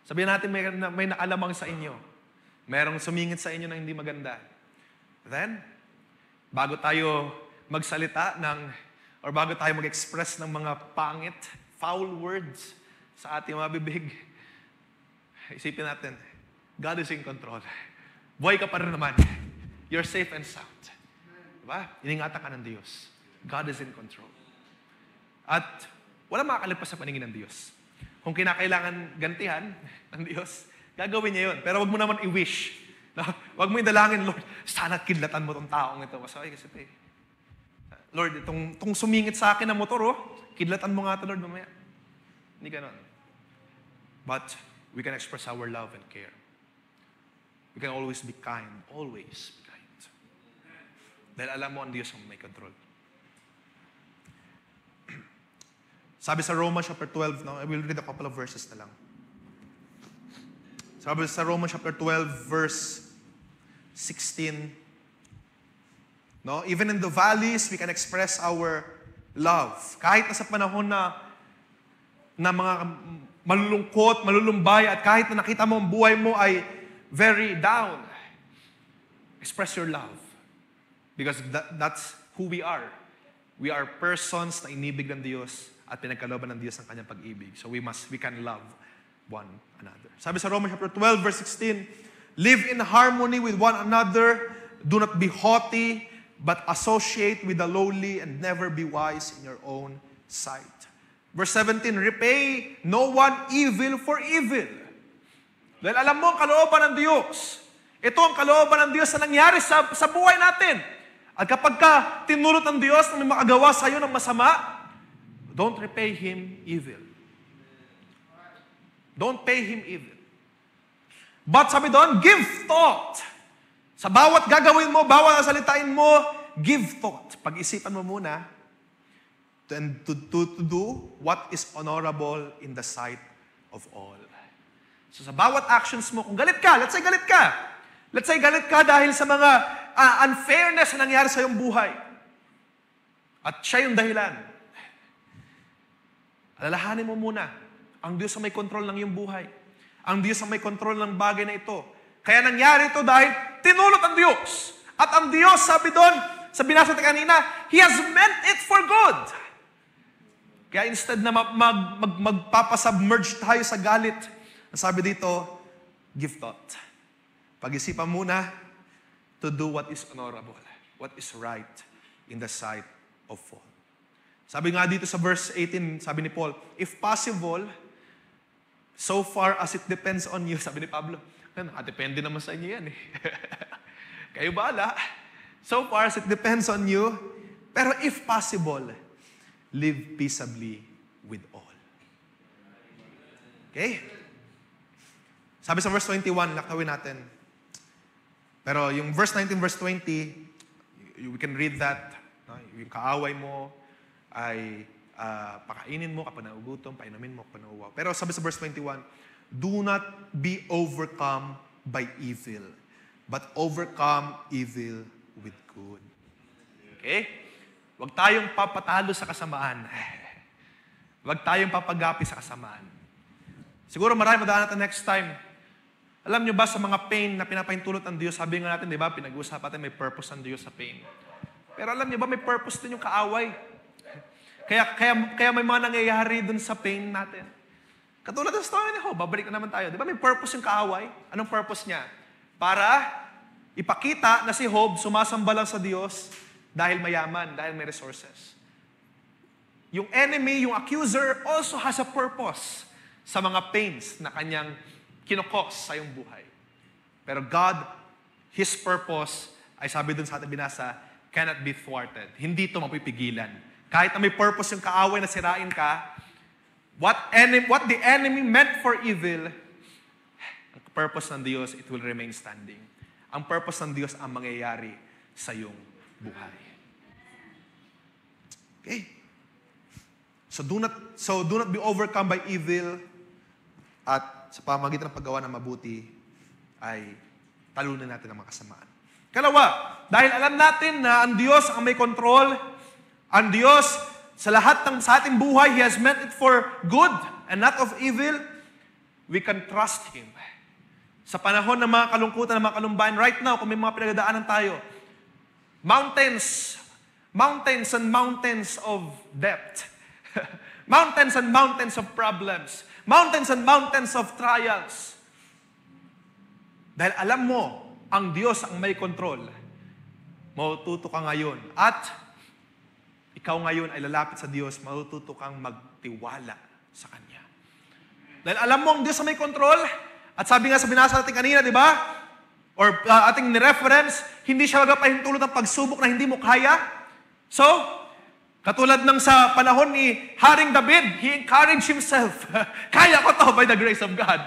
sabihin natin may nakalamang sa inyo. Merong sumingit sa inyo na hindi maganda. Then, bago tayo magsalita or bago tayo mag-express ng mga pangit, foul words sa ating mga bibig, isipin natin, God is in control. Buhay ka pa rin naman. You're safe and sound. Diba? Iningatan ka ng Diyos. God is in control. At wala makakalagpas sa paningin ng Diyos. Kung kinakailangan gantihan ng Diyos, gagawin niya yun. Pero wag mo naman i-wish. No? Wag mo idalangin, Lord, sana kidlatan mo tong taong ito. Masakay kasi Lord, itong sumingit sa akin na motor, kidlatan mo nga ito, Lord, mamaya. Hindi ganon. But we can express our love and care. We can always be kind. Always be kind. Dahil alam mo ang Diyos ang may control. Sabi sa Romans chapter 12, no? I will read a couple of verses na lang. Sabi sa Romans chapter 12, verse 16, no? Even in the valleys, we can express our love. Kahit na sa panahon na mga malulungkot, malulumbay, at kahit na nakita mo ang buhay mo ay very down, express your love. Because that's who we are. We are persons na inibig ng Diyos at pinagkalooban ng Diyos ang kanyang pag-ibig. So we can love one another. Sabi sa Romans chapter 12, verse 16, live in harmony with one another, do not be haughty, but associate with the lowly and never be wise in your own sight. Verse 17, repay no one evil for evil. Dahil alam mo ang kalooban ng Diyos. Ito ang kalooban ng Diyos na nangyari sa buhay natin. At kapag ka tinulot ng Diyos na may makagawa sa iyo ng masama, don't repay him evil. Don't pay him evil. But sabi doon, give thought. Sa bawat gagawin mo, bawat salitain mo, give thought. Pag-isipan mo muna to do what is honorable in the sight of all. So sa bawat actions mo, kung galit ka, let's say galit ka dahil sa mga unfairness na nangyari sa iyong buhay. At siya yung dahilan. Alalahanin mo muna, ang Diyos ang may control ng iyong buhay. Ang Diyos ang may control ng bagay na ito. Kaya nangyari ito dahil tinulot ang Diyos. At ang Diyos, sabi doon, sa binasa natin kanina, He has meant it for good. Kaya instead na magpapasubmerge tayo sa galit, sabi dito, give thought. Pag-isipan muna to do what is honorable, what is right in the sight of all. Sabi nga dito sa verse 18, sabi ni Paul, if possible, so far as it depends on you, sabi ni Pablo, depende naman sa inyo yan eh. Kayo bahala. So far, it depends on you. Pero if possible, live peaceably with all. Okay? Sabi sa verse 21, lakawin natin. Pero yung verse 19, verse 20, we can read that. No? Yung kaaway mo ay pakainin mo kapag naugutom, painumin mo kapag nauuwaw. Pero sabi sa verse 21, do not be overcome by evil, but overcome evil with good. Okay? Huwag tayong papatalo sa kasamaan. Huwag tayong papagapi sa kasamaan. Siguro marami madaan natin next time. Alam nyo ba sa mga pain na pinapahintulot ng Diyos, sabi nga natin, di ba, pinag-uusapan natin may purpose ng Diyos sa pain. Pero alam nyo ba, may purpose din yung kaaway. Kaya may mga nangyayari dun sa pain natin. Katulad ng story ni Job, babalik na naman tayo. Di ba may purpose yung kaaway? Anong purpose niya? Para ipakita na si Job sumasamba lang sa Diyos dahil mayaman, dahil may resources. Yung enemy, yung accuser, also has a purpose sa mga pains na kanyang kinokos sa iyong buhay. Pero God, His purpose, ay sabi dun sa ating binasa, cannot be thwarted. Hindi ito mapipigilan. Kahit na may purpose yung kaaway na sirain ka, what the enemy meant for evil, ang purpose ng Diyos, it will remain standing. Ang purpose ng Diyos ang mangyayari sa iyong buhay. Okay? So do not be overcome by evil, at sa pamamagitan ng paggawa ng mabuti ay talunin natin ang mga kasamaan. Kalawa, dahil alam natin na ang Diyos ang may control, ang Diyos sa lahat ng sa ating buhay, He has meant it for good and not of evil, we can trust Him. Sa panahon ng mga kalungkutan, ng mga kalumbayan, right now, kung may mga pinagdaanan tayo, mountains and mountains of debt, mountains and mountains of problems, mountains and mountains of trials. Dahil alam mo, ang Diyos ang may control, matututo ka ngayon. At ikaw ngayon ay lalapit sa Diyos, matututo kang magtiwala sa Kanya. Dahil alam mo, ang Diyos ang may control, at sabi nga sa binasa natin kanina, di ba? Or ating ni-reference, hindi siya magpahintulot ng pagsubok na hindi mo kaya. So, katulad ng sa panahon ni Haring David, he encouraged himself. Kaya ko to by the grace of God.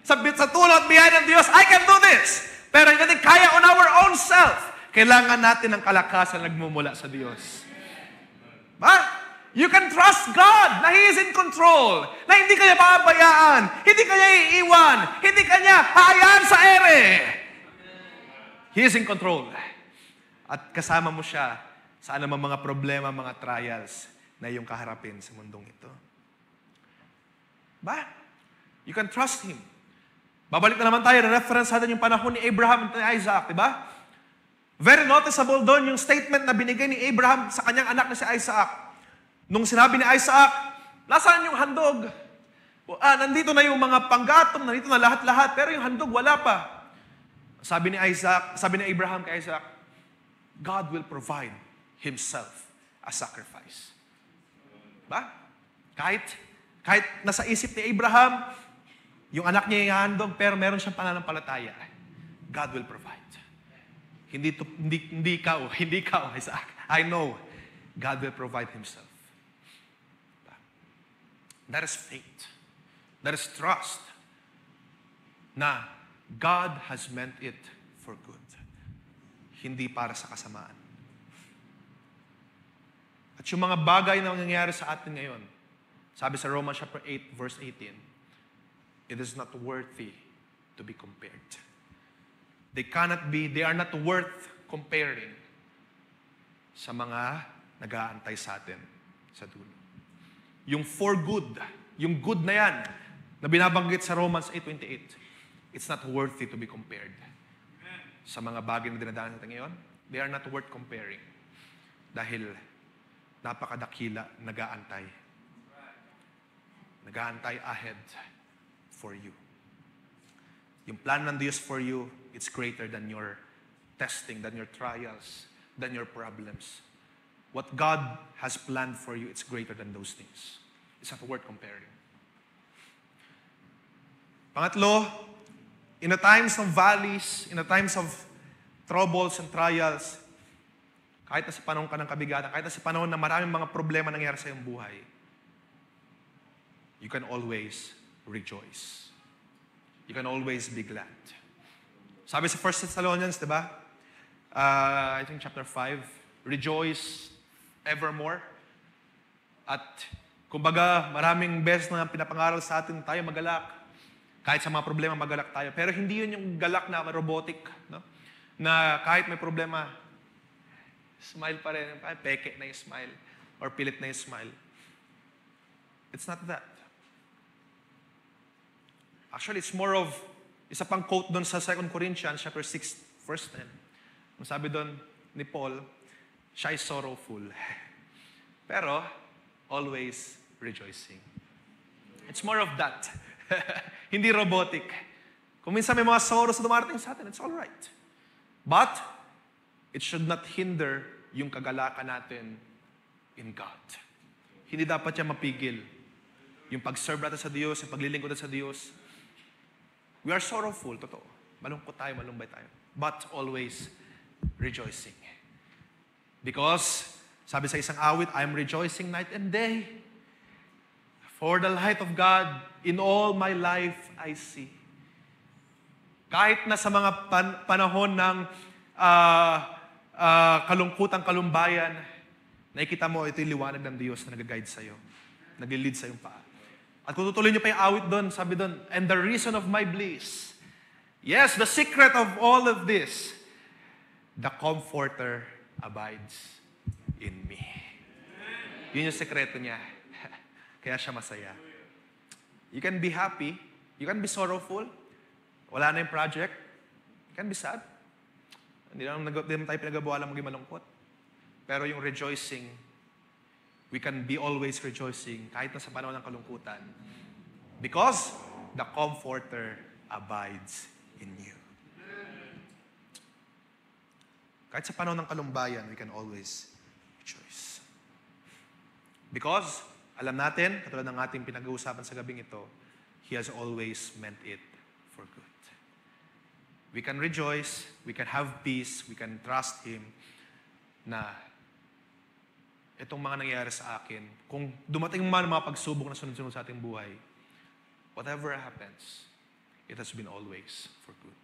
Sa tulong at biyaya ng Diyos, I can do this. Pero hindi natin kaya on our own self. Kailangan natin ng kalakasan na nagmumula sa Diyos. Ba? You can trust God na He is in control. Na hindi kanya papabayaan. Hindi kanya iiwan. Hindi kanya hayaan sa ere. He is in control. At kasama mo siya sa anumang mga problema, mga trials na iyong kaharapin sa mundong ito. Ba? You can trust Him. Babalik na naman tayo, reference natin yung panahon ni Abraham at ni Isaac, di ba? Very noticeable doon yung statement na binigay ni Abraham sa kanyang anak na si Isaac. Nung sinabi ni Isaac, nasaan yung handog? Nandito na yung mga panggatong, nandito na lahat-lahat, pero yung handog wala pa. Sabi ni Abraham kay Isaac, God will provide Himself a sacrifice. Ba? Kahit nasa isip ni Abraham, yung anak niya ihahandog, pero meron siyang pananampalataya. God will provide. Hindi ikaw, Isaac. I know God will provide Himself. That is faith. That is trust na God has meant it for good. Hindi para sa kasamaan. At yung mga bagay na nangyayari sa atin ngayon, sabi sa Romans chapter 8, verse 18, it is not worthy to be compared. They are not worth comparing sa mga nag-aantay sa atin sa dulo. Yung for good, yung good na yan, na binabanggit sa Romans 8:28, it's not worthy to be compared. Sa mga bagay na dinadaan natin ngayon, they are not worth comparing. Dahil napakadakila, nag-aantay. Nag-aantay ahead for you. Yung plan ng Diyos for you, it's greater than your testing, than your trials, than your problems. What God has planned for you, it's greater than those things. It's not worth comparing. Pangatlo, in the times of valleys, in the times of troubles and trials, kahit na sa panahon ka ng kabigatan, kahit na sa panahon na maraming mga problema nangyayari sa iyong buhay, you can always rejoice. You can always be glad. Sabi sa 1 Thessalonians, di ba? I think chapter 5, rejoice evermore. At kumbaga, maraming beses na pinapangaral sa atin tayo magalak. Kahit sa mga problema, magalak tayo. Pero hindi yun yung galak na robotic. No? Na kahit may problema, smile pa rin. Peke na yung smile. Or pilit na yung smile. It's not that. Actually, it's more of, isa pang quote doon sa 2 Corinthians, chapter 6, verse 10. Ang sabi doon ni Paul, siya is sorrowful. Pero, always rejoicing. It's more of that. Hindi robotic. Kung minsan may mga sorrows na dumarating sa atin, it's all right. But, it should not hinder yung kagalakan natin in God. Hindi dapat siya mapigil. Yung pag-serve natin sa Diyos, yung paglilingkod natin sa Diyos. We are sorrowful, totoo. Malungkot tayo, malumbay tayo. But always rejoicing. Because, sabi sa isang awit, I am rejoicing night and day. For the light of God in all my life I see. Kahit na sa mga panahon ng kalungkutang kalumbayan, nakikita mo, ito yung liwanag ng Diyos na nag-guide sa'yo. Nag-lead sa iyong paa. At kung tutuloy niyo pa yung awit doon, sabi doon, and the reason of my bliss. Yes, the secret of all of this, the Comforter abides in me. Yun yung sekreto niya. Kaya siya masaya. You can be happy. You can be sorrowful. Wala na yung project. You can be sad. Hindi naman tayo pinagabawa lang maging malungkot. Pero yung rejoicing, we can be always rejoicing kahit na sa panahon ng kalungkutan. Because the Comforter abides in you. Kahit sa panahon ng kalumbayan, we can always rejoice. Because, alam natin, katulad ng ating pinag-uusapan sa gabing ito, He has always meant it for good. We can rejoice, we can have peace, we can trust Him na itong mga nangyayari sa akin, kung dumating man mga pagsubok na sunod-sunod sa ating buhay, whatever happens, it has been always for good.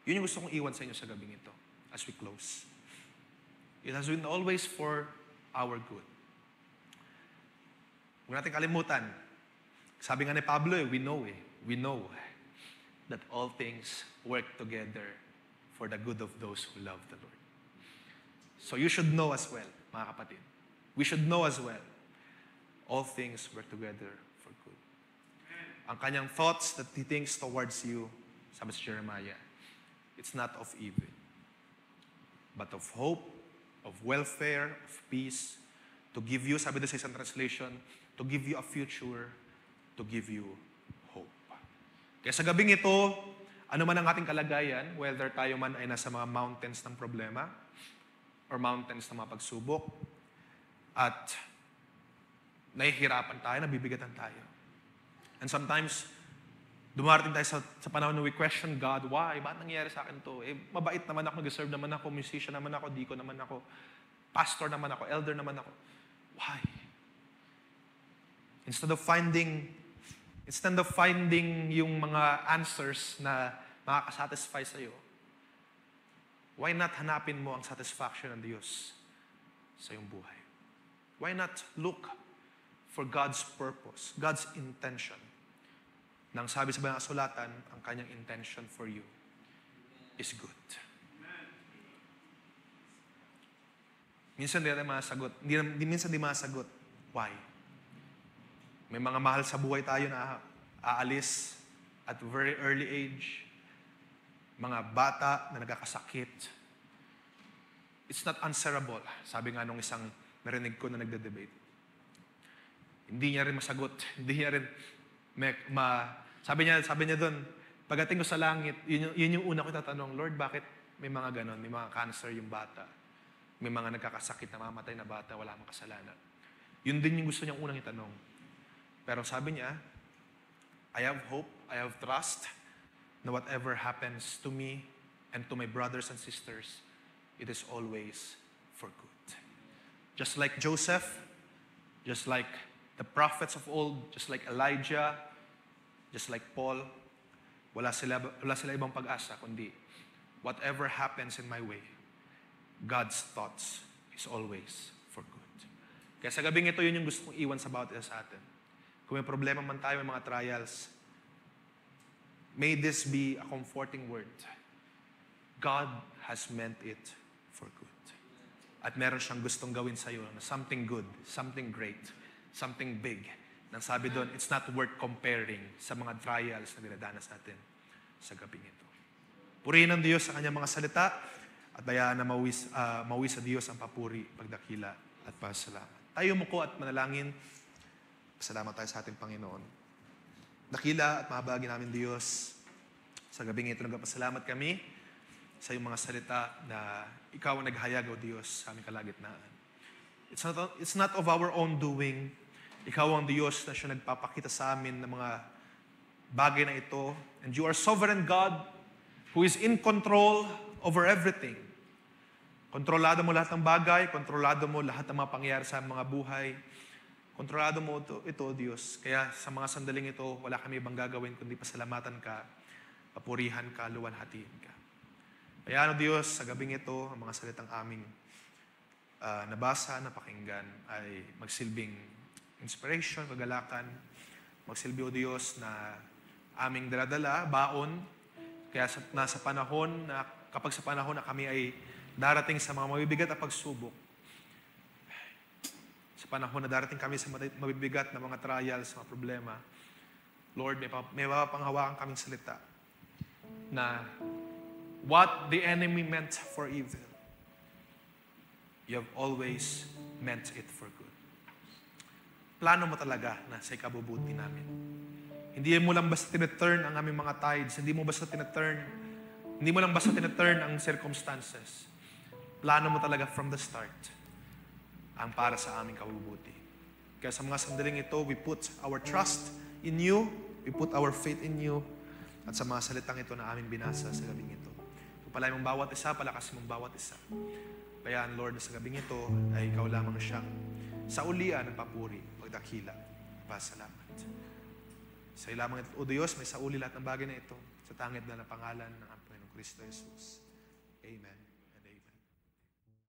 Yun yung gusto kong iwan sa inyo sa gabing ito as we close. It has been always for our good. Huwag natin kalimutan. Sabi nga ni Pablo, we know that all things work together for the good of those who love the Lord. So you should know as well, mga kapatid. We should know as well, all things work together for good. Ang kanyang thoughts that He thinks towards you, sabi sa Jeremiah, it's not of evil, but of hope, of welfare, of peace, to give you, sabi doon sa isang translation, to give you a future, to give you hope. Kaya sa gabing ito, ano man ang ating kalagayan, whether tayo man ay nasa mga mountains ng problema, or mountains ng mga pagsubok, at nahihirapan tayo, nabibigatan tayo. And sometimes, dumarating tayo sa panahon na we question God, why? Bakit nangyayari sa akin to? Mabait naman ako, nag-serve naman ako, musician naman ako, deacon naman ako, pastor naman ako, elder naman ako. Why? Instead of finding yung mga answers na makakasatisfy sa'yo, why not hanapin mo ang satisfaction ng Diyos sa iyong buhay? Why not look for God's purpose, God's intention? Nang sabi sa mga kasulatan, ang kanyang intention for you is good. Minsan minsan di masagot. Why? May mga mahal sa buhay tayo na aalis at very early age. Mga bata na nagkakasakit. It's not answerable. Sabi nga nung isang narinig ko na nagde-debate. Hindi niya rin masagot. Hindi niya rin sabi niya doon, pagdating ko sa langit, yun yung una ko tatanong, Lord, bakit may mga ganon? May mga cancer yung bata. May mga nagkakasakit na mamatay na bata, wala mang kasalanan. Yun din yung gusto niyang unang itanong. Pero sabi niya, I have hope, I have trust, na whatever happens to me and to my brothers and sisters, it is always for good. Just like Joseph, just like the prophets of old, just like Elijah, just like Paul, wala sila ibang pag-asa, kundi whatever happens in my way, God's thoughts is always for good. Kaya sa gabing ito, yun yung gusto kong iwan sa bawat isa sa atin. Kung may problema man tayo, may mga trials, may this be a comforting word. God has meant it for good. At meron siyang gustong gawin sa iyo na something good, something great, something big. Nang sabi doon, it's not worth comparing sa mga trials na dinadanas natin sa gabing ito. Purihin ang Diyos sa kanyang mga salita at bayaan na mawi sa Diyos ang papuri, pagdakila at pasalamat. Tayo muko at manalangin. Pasalamat tayo sa ating Panginoon. Dakila at mahabagi namin Diyos. Sa gabing ito, nagpapasalamat kami sa iyong mga salita na ikaw ang naghayag, O Diyos, sa aming kalagitnaan. It's not of our own doing. Ikaw ang Diyos na siya nagpapakita sa amin ng mga bagay na ito. And you are sovereign God who is in control over everything. Kontrolado mo lahat ng bagay, kontrolado mo lahat ng mga pangyayari sa mga buhay. Kontrolado mo ito, Diyos. Kaya sa mga sandaling ito, wala kami ibang gagawin kundi pasalamatan ka, papurihan ka, luwalhatiin ka. Kaya Diyos, sa gabing ito, ang mga salitang aming nabasa, napakinggan, ay magsilbing inspiration, kagalakan, magsilbi, O Diyos, na aming daladala, baon, kaya nasa panahon na, kapag sa panahon na kami ay darating sa mga mabibigat at pagsubok, sa panahon na darating kami sa mabibigat na mga trials, mga problema, Lord, may mapapanghawakan kaming salita na what the enemy meant for evil, you have always meant it for good. Plano mo talaga na sa ikabubuti namin. Hindi mo lang basta tineturn ang aming mga tides. Hindi mo lang basta tineturn ang circumstances. Plano mo talaga from the start ang para sa aming kabubuti. Kaya sa mga sandaling ito, we put our trust in you, we put our faith in you, at sa mga salitang ito na aming binasa sa gabing ito. Pagpalay mong bawat isa, palakas mong bawat isa. Kaya ang Lord, sa gabing ito ay ikaw lamang siyang sa ulian ng papuri, pagdakila, pasalamat. Sa iyo lamang ito, O Diyos, may sauli lahat ng bagay na ito sa tangit na pangalan ng Panginoong Kristo Jesus. Amen.